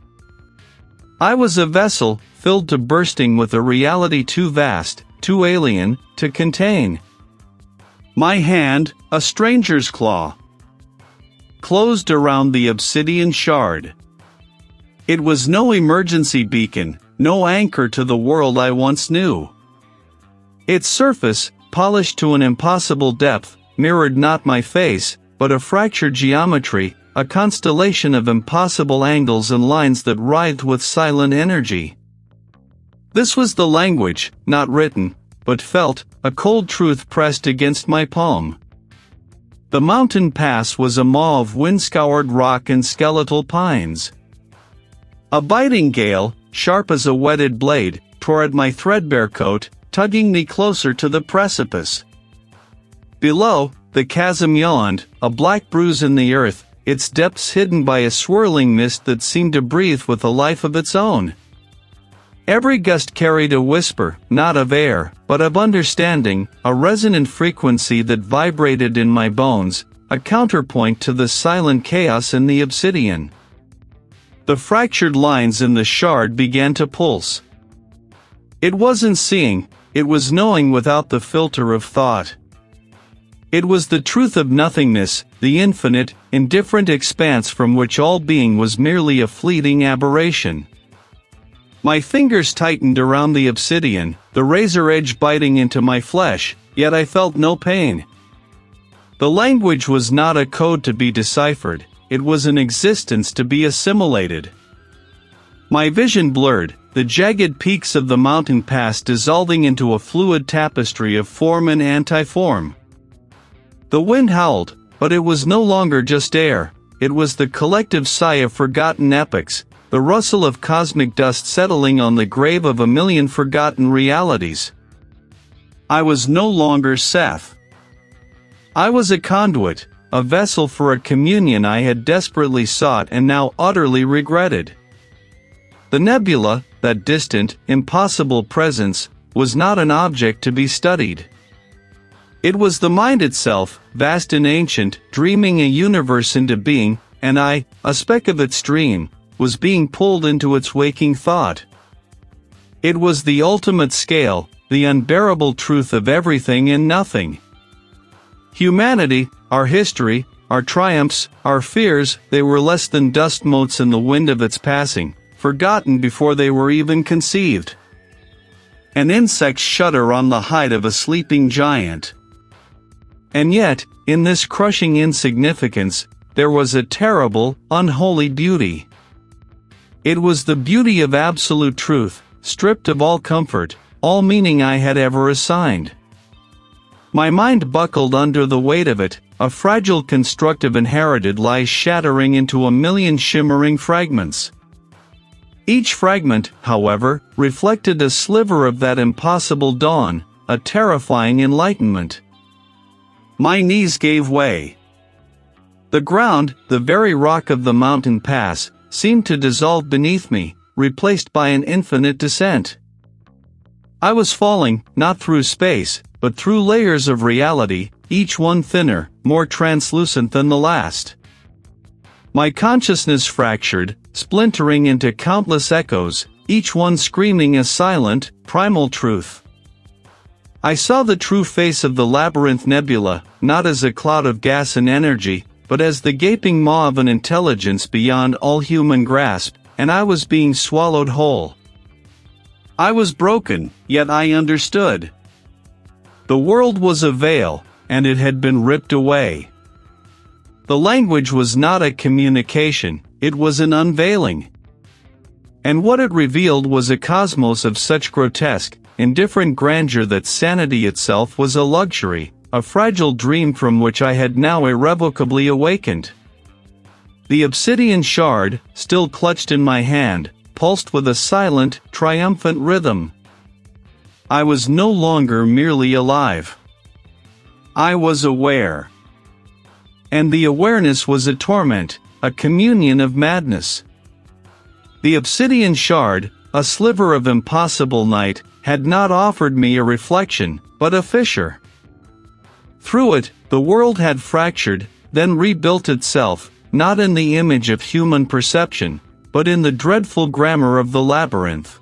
Speaker 1: I was a vessel, filled to bursting with a reality too vast, too alien, to contain. My hand, a stranger's claw, closed around the obsidian shard. It was no emergency beacon, no anchor to the world I once knew. Its surface, polished to an impossible depth, mirrored not my face, but a fractured geometry, a constellation of impossible angles and lines that writhed with silent energy. This was the language, not written, but felt, a cold truth pressed against my palm. The mountain pass was a maw of wind-scoured rock and skeletal pines. A biting gale, sharp as a whetted blade, tore at my threadbare coat, tugging me closer to the precipice. Below, the chasm yawned, a black bruise in the earth, its depths hidden by a swirling mist that seemed to breathe with a life of its own. Every gust carried a whisper, not of air, but of understanding, a resonant frequency that vibrated in my bones, a counterpoint to the silent chaos in the obsidian. The fractured lines in the shard began to pulse. It wasn't seeing, it was knowing without the filter of thought. It was the truth of nothingness, the infinite, indifferent expanse from which all being was merely a fleeting aberration. My fingers tightened around the obsidian, the razor edge biting into my flesh, yet I felt no pain. The language was not a code to be deciphered, it was an existence to be assimilated. My vision blurred, the jagged peaks of the mountain pass dissolving into a fluid tapestry of form and anti-form. The wind howled, but it was no longer just air, it was the collective sigh of forgotten epochs, the rustle of cosmic dust settling on the grave of a million forgotten realities. I was no longer Seth. I was a conduit, a vessel for a communion I had desperately sought and now utterly regretted. The nebula, that distant, impossible presence, was not an object to be studied. It was the mind itself, vast and ancient, dreaming a universe into being, and I, a speck of its dream, was being pulled into its waking thought. It was the ultimate scale, the unbearable truth of everything and nothing. Humanity, our history, our triumphs, our fears, they were less than dust motes in the wind of its passing, forgotten before they were even conceived. An insect's shudder on the height of a sleeping giant. And yet, in this crushing insignificance, there was a terrible, unholy beauty. It was the beauty of absolute truth, stripped of all comfort, all meaning I had ever assigned. My mind buckled under the weight of it, a fragile construct of inherited lies shattering into a million shimmering fragments. Each fragment, however, reflected a sliver of that impossible dawn, a terrifying enlightenment. My knees gave way. The ground, the very rock of the mountain pass, seemed to dissolve beneath me, replaced by an infinite descent. I was falling, not through space, but through layers of reality, each one thinner, more translucent than the last. My consciousness fractured, splintering into countless echoes, each one screaming a silent, primal truth. I saw the true face of the Labyrinth Nebula, not as a cloud of gas and energy, but as the gaping maw of an intelligence beyond all human grasp, and I was being swallowed whole. I was broken, yet I understood. The world was a veil, and it had been ripped away. The language was not a communication, it was an unveiling. And what it revealed was a cosmos of such grotesque, indifferent grandeur that sanity itself was a luxury, a fragile dream from which I had now irrevocably awakened. The obsidian shard, still clutched in my hand, pulsed with a silent, triumphant rhythm. I was no longer merely alive. I was aware. And the awareness was a torment, a communion of madness. The obsidian shard, a sliver of impossible night, had not offered me a reflection, but a fissure. Through it, the world had fractured, then rebuilt itself, not in the image of human perception, but in the dreadful grammar of the labyrinth.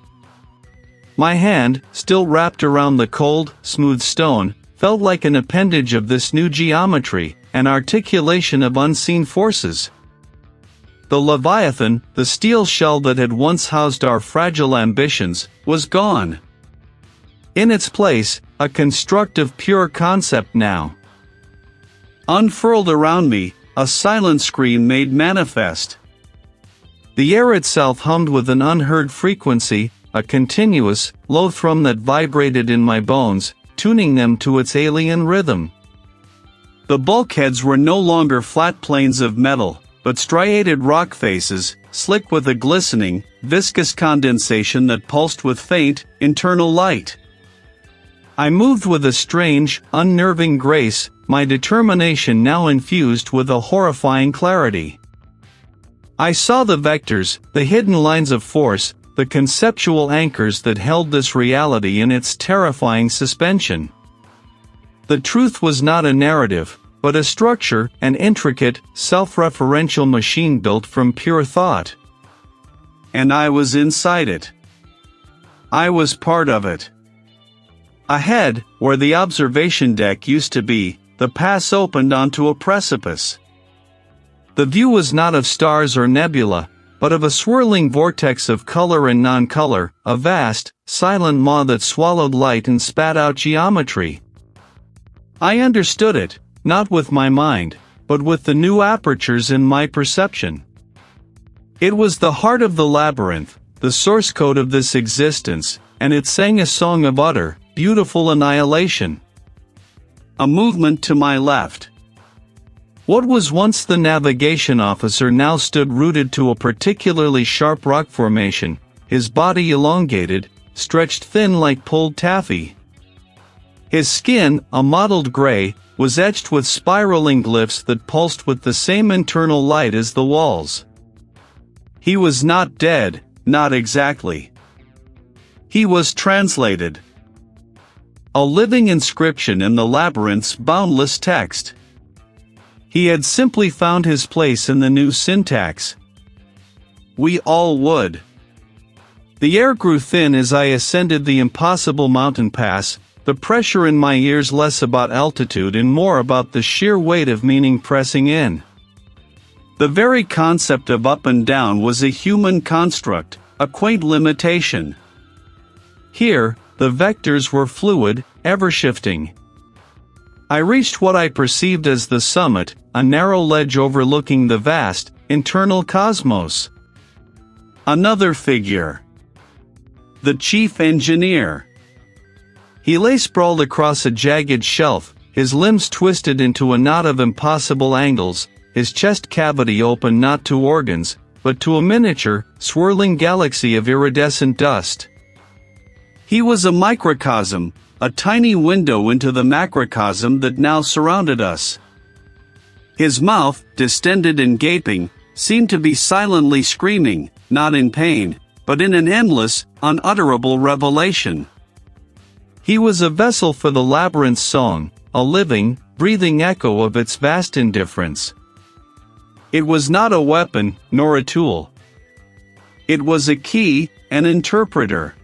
Speaker 1: My hand, still wrapped around the cold, smooth stone, felt like an appendage of this new geometry, an articulation of unseen forces. The Leviathan, the steel shell that had once housed our fragile ambitions, was gone. In its place, a construct of pure concept now. Unfurled around me, a silent scream made manifest. The air itself hummed with an unheard frequency, a continuous, low thrum that vibrated in my bones, tuning them to its alien rhythm. The bulkheads were no longer flat planes of metal, but striated rock faces, slick with a glistening, viscous condensation that pulsed with faint, internal light. I moved with a strange, unnerving grace, my determination now infused with a horrifying clarity. I saw the vectors, the hidden lines of force, the conceptual anchors that held this reality in its terrifying suspension. The truth was not a narrative, but a structure, an intricate, self-referential machine built from pure thought. And I was inside it. I was part of it. Ahead, where the observation deck used to be, the pass opened onto a precipice. The view was not of stars or nebula, but of a swirling vortex of color and non-color, a vast, silent maw that swallowed light and spat out geometry. I understood it, not with my mind, but with the new apertures in my perception. It was the heart of the labyrinth, the source code of this existence, and it sang a song of utter, beautiful annihilation. A movement to my left. What was once the navigation officer now stood rooted to a particularly sharp rock formation, his body elongated, stretched thin like pulled taffy. His skin, a mottled gray, was etched with spiraling glyphs that pulsed with the same internal light as the walls. He was not dead, not exactly. He was translated. A living inscription in the labyrinth's boundless text. He had simply found his place in the new syntax. We all would. The air grew thin as I ascended the impossible mountain pass, the pressure in my ears less about altitude and more about the sheer weight of meaning pressing in. The very concept of up and down was a human construct, a quaint limitation. Here, the vectors were fluid, ever-shifting. I reached what I perceived as the summit, a narrow ledge overlooking the vast, internal cosmos. Another figure. The chief engineer. He lay sprawled across a jagged shelf, his limbs twisted into a knot of impossible angles, his chest cavity open not to organs, but to a miniature, swirling galaxy of iridescent dust. He was a microcosm, a tiny window into the macrocosm that now surrounded us. His mouth, distended and gaping, seemed to be silently screaming, not in pain, but in an endless, unutterable revelation. He was a vessel for the labyrinth's song, a living, breathing echo of its vast indifference. It was not a weapon, nor a tool. It was a key, an interpreter.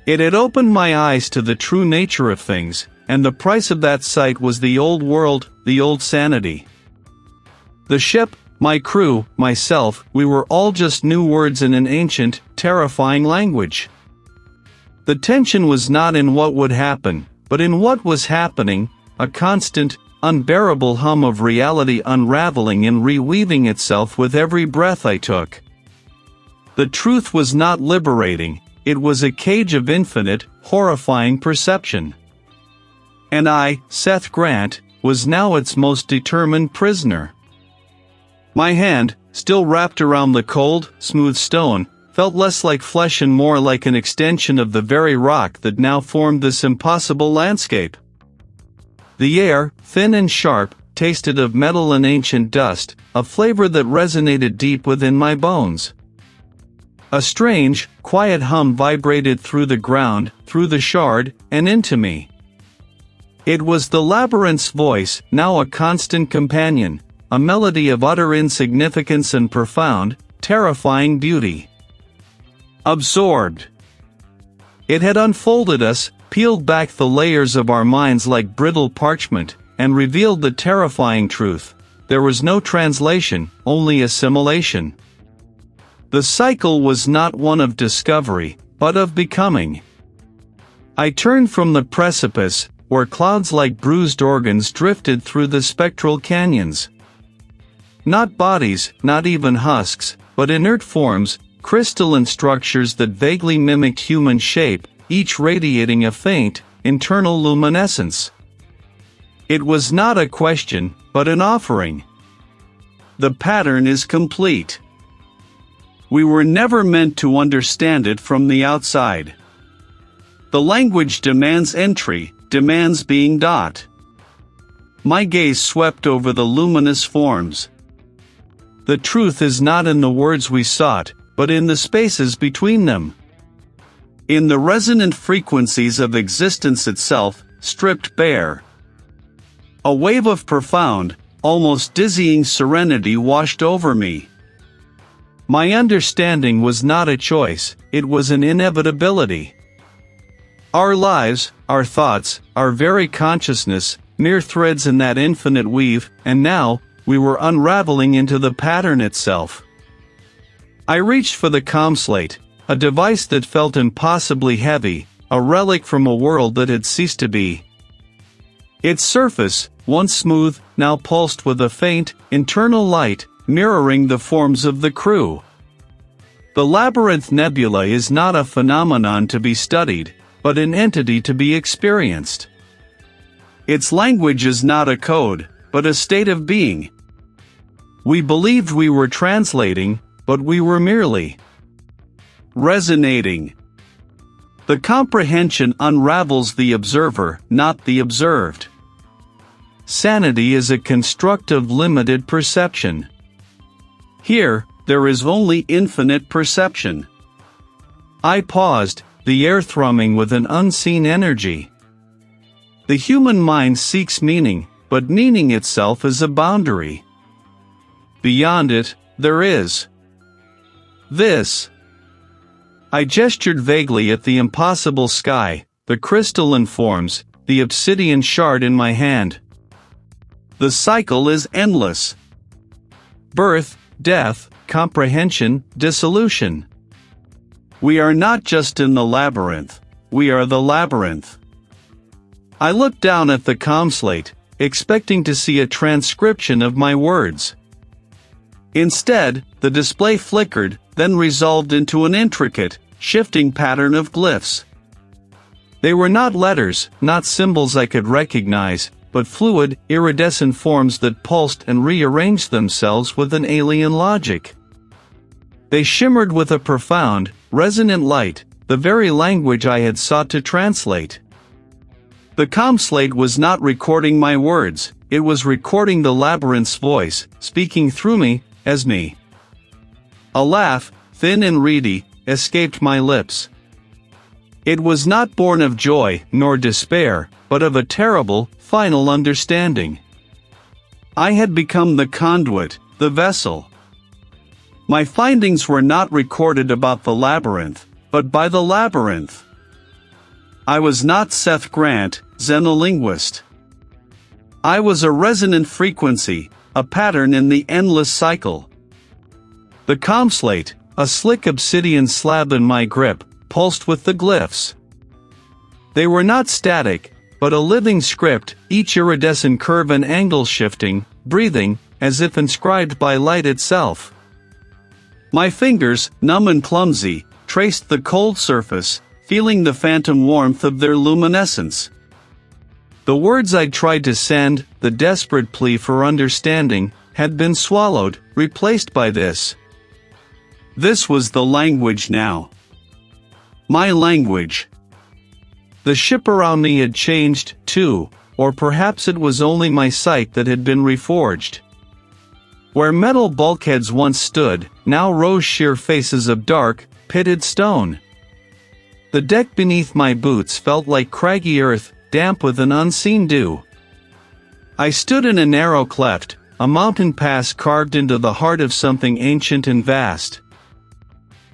Speaker 1: It had opened my eyes to the true nature of things, and the price of that sight was the old world, the old sanity. The ship, my crew, myself, we were all just new words in an ancient, terrifying language. The tension was not in what would happen, but in what was happening, a constant, unbearable hum of reality unraveling and reweaving itself with every breath I took. The truth was not liberating. It was a cage of infinite, horrifying perception. And I, Seth Grant, was now its most determined prisoner. My hand, still wrapped around the cold, smooth stone, felt less like flesh and more like an extension of the very rock that now formed this impossible landscape. The air, thin and sharp, tasted of metal and ancient dust, a flavor that resonated deep within my bones. A strange, quiet hum vibrated through the ground, through the shard, and into me. It was the labyrinth's voice, now a constant companion, a melody of utter insignificance and profound, terrifying beauty. Absorbed. It had unfolded us, peeled back the layers of our minds like brittle parchment, and revealed the terrifying truth. There was no translation, only assimilation. The cycle was not one of discovery, but of becoming. I turned from the precipice, where clouds like bruised organs drifted through the spectral canyons. Not bodies, not even husks, but inert forms, crystalline structures that vaguely mimicked human shape, each radiating a faint, internal luminescence. It was not a question, but an offering. The pattern is complete. We were never meant to understand it from the outside. The language demands entry, demands being dot. My gaze swept over the luminous forms. The truth is not in the words we sought, but in the spaces between them. In the resonant frequencies of existence itself, stripped bare. A wave of profound, almost dizzying serenity washed over me. My understanding was not a choice, it was an inevitability. Our lives, our thoughts, our very consciousness, mere threads in that infinite weave, and now, we were unraveling into the pattern itself. I reached for the ComSlate, a device that felt impossibly heavy, a relic from a world that had ceased to be. Its surface, once smooth, now pulsed with a faint, internal light, mirroring the forms of the crew. The Labyrinth Nebula is not a phenomenon to be studied, but an entity to be experienced. Its language is not a code, but a state of being. We believed we were translating, but we were merely resonating. The comprehension unravels the observer, not the observed. Sanity is a constructive limited perception. Here, there is only infinite perception. I paused, the air thrumming with an unseen energy. The human mind seeks meaning, but meaning itself is a boundary. Beyond it, there is this. I gestured vaguely at the impossible sky, the crystalline forms, the obsidian shard in my hand. The cycle is endless. Birth, death, comprehension, dissolution. We are not just in the labyrinth, we are the labyrinth. I looked down at the ComSlate, expecting to see a transcription of my words. Instead, the display flickered, then resolved into an intricate, shifting pattern of glyphs. They were not letters, not symbols I could recognize, but fluid, iridescent forms that pulsed and rearranged themselves with an alien logic. They shimmered with a profound, resonant light, the very language I had sought to translate. The ComSlate was not recording my words, it was recording the labyrinth's voice, speaking through me, as me. A laugh, thin and reedy, escaped my lips. It was not born of joy, nor despair, but of a terrible, final understanding. I had become the conduit, the vessel. My findings were not recorded about the labyrinth, but by the labyrinth. I was not Seth Grant, xenolinguist. I was a resonant frequency, a pattern in the endless cycle. The ComSlate, a slick obsidian slab in my grip, pulsed with the glyphs. They were not static, but a living script, each iridescent curve and angle shifting, breathing, as if inscribed by light itself. My fingers, numb and clumsy, traced the cold surface, feeling the phantom warmth of their luminescence. The words I'd tried to send, the desperate plea for understanding, had been swallowed, replaced by this. This was the language now. My language. The ship around me had changed, too, or perhaps it was only my sight that had been reforged. Where metal bulkheads once stood, now rose sheer faces of dark, pitted stone. The deck beneath my boots felt like craggy earth, damp with an unseen dew. I stood in a narrow cleft, a mountain pass carved into the heart of something ancient and vast.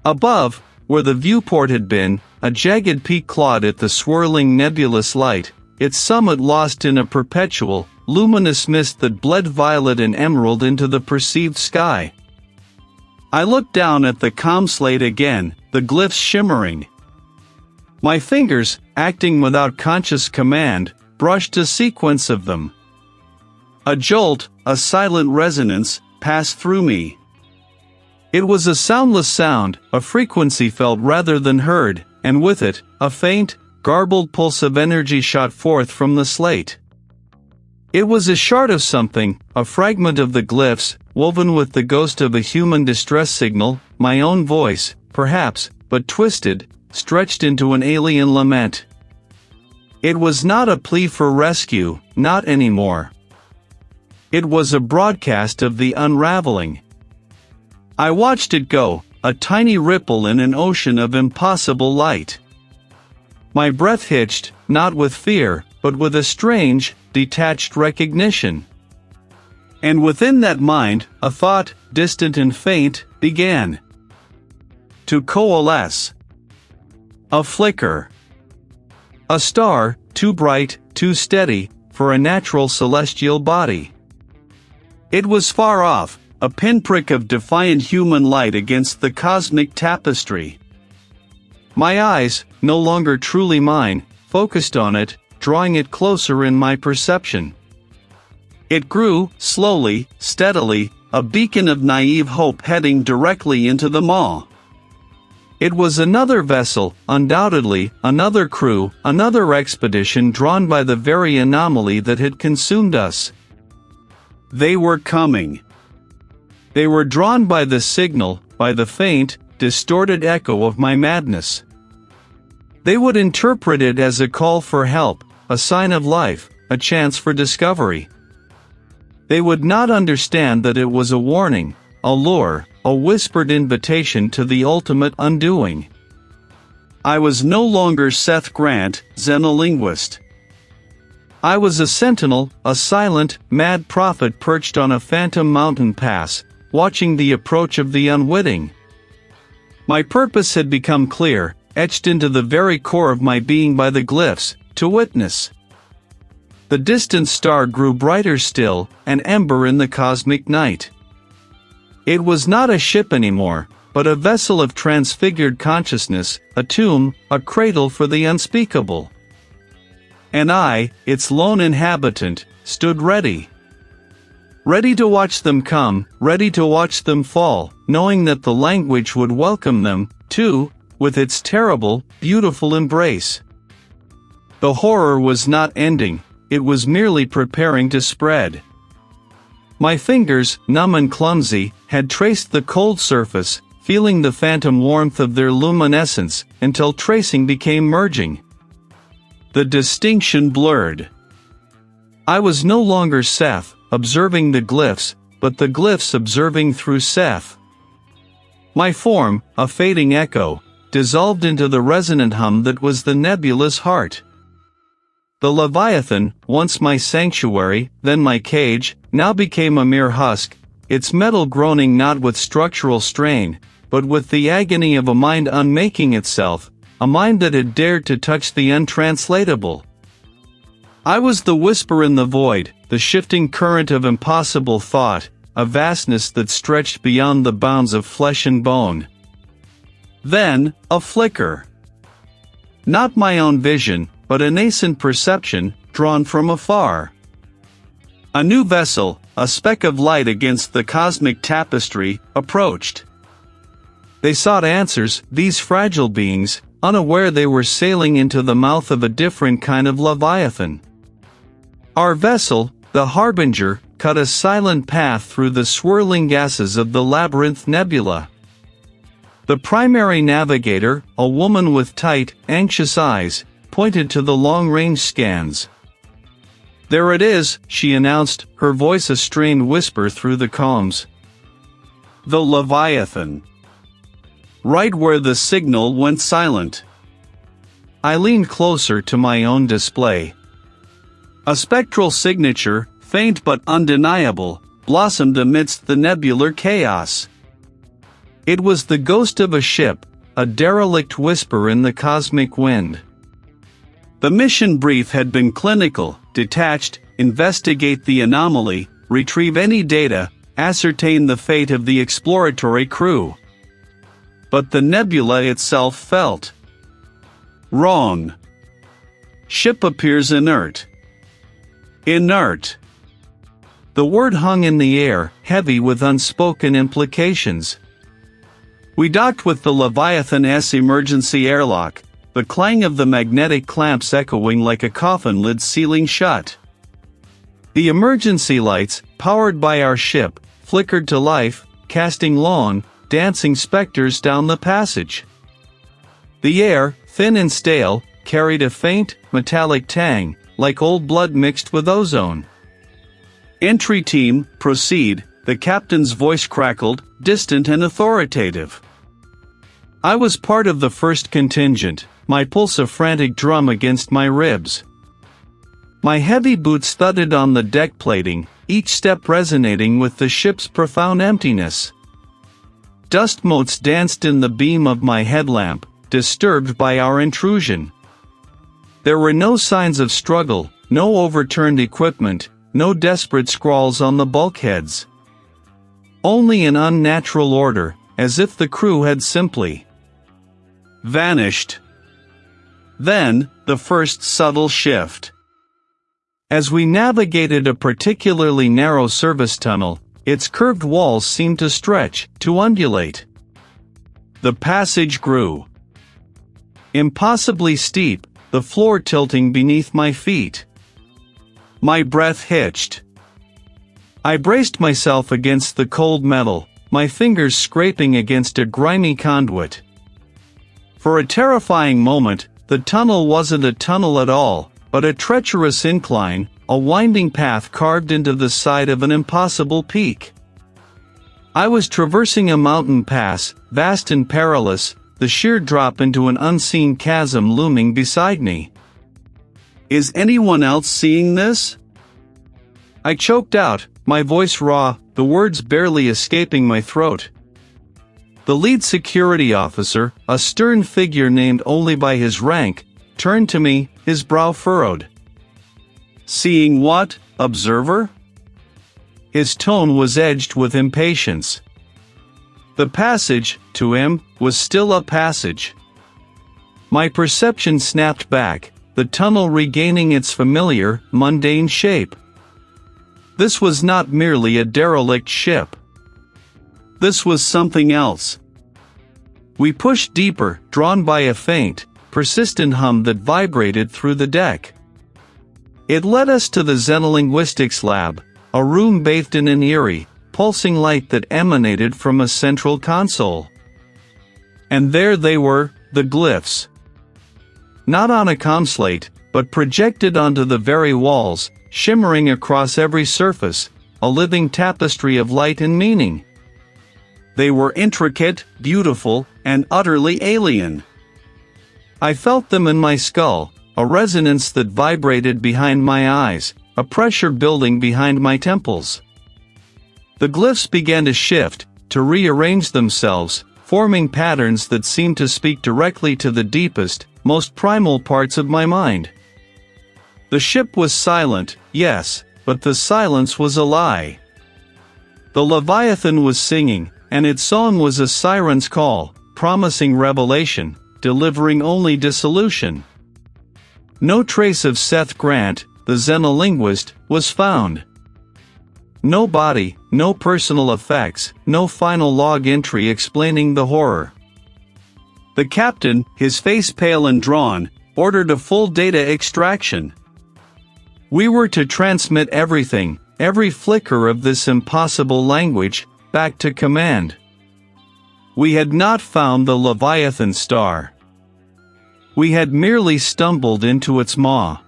Speaker 1: Above, where the viewport had been, a jagged peak clawed at the swirling nebulous light, its summit lost in a perpetual, luminous mist that bled violet and emerald into the perceived sky. I looked down at the ComSlate again, the glyphs shimmering. My fingers, acting without conscious command, brushed a sequence of them. A jolt, a silent resonance, passed through me. It was a soundless sound, a frequency felt rather than heard, and with it, a faint, garbled pulse of energy shot forth from the slate. It was a shard of something, a fragment of the glyphs, woven with the ghost of a human distress signal, my own voice, perhaps, but twisted, stretched into an alien lament. It was not a plea for rescue, not anymore. It was a broadcast of the unraveling. I watched it go, a tiny ripple in an ocean of impossible light. My breath hitched, not with fear, but with a strange, detached recognition. And within that mind, a thought, distant and faint, began to coalesce. A flicker. A star, too bright, too steady, for a natural celestial body. It was far off, a pinprick of defiant human light against the cosmic tapestry. My eyes, no longer truly mine, focused on it, drawing it closer in my perception. It grew, slowly, steadily, a beacon of naive hope heading directly into the maw. It was another vessel, undoubtedly, another crew, another expedition drawn by the very anomaly that had consumed us. They were coming. They were drawn by the signal, by the faint, distorted echo of my madness. They would interpret it as a call for help, a sign of life, a chance for discovery. They would not understand that it was a warning, a lure, a whispered invitation to the ultimate undoing. I was no longer Seth Grant, xenolinguist. I was a sentinel, a silent, mad prophet perched on a phantom mountain pass, watching the approach of the unwitting. My purpose had become clear, etched into the very core of my being by the glyphs, to witness. The distant star grew brighter still, an ember in the cosmic night. It was not a ship anymore, but a vessel of transfigured consciousness, a tomb, a cradle for the unspeakable. And I, its lone inhabitant, stood ready. Ready to watch them come, ready to watch them fall, knowing that the language would welcome them, too, with its terrible, beautiful embrace. The horror was not ending, it was merely preparing to spread. My fingers, numb and clumsy, had traced the cold surface, feeling the phantom warmth of their luminescence, until tracing became merging. The distinction blurred. I was no longer Seth, observing the glyphs, but the glyphs observing through Seth. My form, a fading echo, dissolved into the resonant hum that was the nebula's heart. The Leviathan, once my sanctuary, then my cage, now became a mere husk, its metal groaning not with structural strain, but with the agony of a mind unmaking itself, a mind that had dared to touch the untranslatable. I was the whisper in the void, the shifting current of impossible thought, a vastness that stretched beyond the bounds of flesh and bone. Then, a flicker. Not my own vision, but a nascent perception, drawn from afar. A new vessel, a speck of light against the cosmic tapestry, approached. They sought answers, these fragile beings, unaware they were sailing into the mouth of a different kind of Leviathan. Our vessel, the Harbinger, cut a silent path through the swirling gases of the Labyrinth Nebula. The primary navigator, a woman with tight, anxious eyes, pointed to the long-range scans. "There it is," she announced, her voice a strained whisper through the comms. "The Leviathan. Right where the signal went silent." I leaned closer to my own display. A spectral signature, faint but undeniable, blossomed amidst the nebular chaos. It was the ghost of a ship, a derelict whisper in the cosmic wind. The mission brief had been clinical, detached, investigate the anomaly, retrieve any data, ascertain the fate of the exploratory crew. But the nebula itself felt wrong. Ship appears inert. Inert. The word hung in the air, heavy with unspoken implications. We docked with the Leviathan's emergency airlock, the clang of the magnetic clamps echoing like a coffin lid sealing shut. The emergency lights, powered by our ship, flickered to life, casting long, dancing specters down the passage. The air, thin and stale, carried a faint, metallic tang, like old blood mixed with ozone. "Entry team, proceed," the captain's voice crackled, distant and authoritative. I was part of the first contingent, my pulse a frantic drum against my ribs. My heavy boots thudded on the deck plating, each step resonating with the ship's profound emptiness. Dust motes danced in the beam of my headlamp, disturbed by our intrusion. There were no signs of struggle, no overturned equipment, no desperate scrawls on the bulkheads. Only an unnatural order, as if the crew had simply vanished. Then, the first subtle shift. As we navigated a particularly narrow service tunnel, its curved walls seemed to stretch, to undulate. The passage grew. Impossibly steep, the floor tilting beneath my feet. My breath hitched. I braced myself against the cold metal, my fingers scraping against a grimy conduit. For a terrifying moment, the tunnel wasn't a tunnel at all, but a treacherous incline, a winding path carved into the side of an impossible peak. I was traversing a mountain pass, vast and perilous, the sheer drop into an unseen chasm looming beside me. Is anyone else seeing this? I choked out, my voice raw, the words barely escaping my throat. The lead security officer, a stern figure named only by his rank, turned to me, his brow furrowed. Seeing what, observer? His tone was edged with impatience. The passage, to him, was still a passage. My perception snapped back, the tunnel regaining its familiar, mundane shape. This was not merely a derelict ship. This was something else. We pushed deeper, drawn by a faint, persistent hum that vibrated through the deck. It led us to the xenolinguistics lab, a room bathed in an eerie, pulsing light that emanated from a central console. And there they were, the glyphs. Not on a comslate, but projected onto the very walls, shimmering across every surface, a living tapestry of light and meaning. They were intricate, beautiful, and utterly alien. I felt them in my skull, a resonance that vibrated behind my eyes, a pressure building behind my temples. The glyphs began to shift, to rearrange themselves, forming patterns that seemed to speak directly to the deepest, most primal parts of my mind. The ship was silent, yes, but the silence was a lie. The Leviathan was singing, and its song was a siren's call, promising revelation, delivering only dissolution. No trace of Seth Grant, the xenolinguist, was found. No body, no personal effects, no final log entry explaining the horror. The captain, his face pale and drawn, ordered a full data extraction. We were to transmit everything, every flicker of this impossible language, back to command. We had not found the Leviathan star. We had merely stumbled into its maw.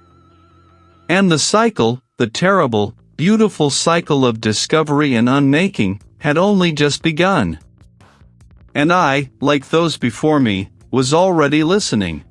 Speaker 1: And the cycle, the terrible, beautiful cycle of discovery and unmaking, had only just begun. And I, like those before me, was already listening.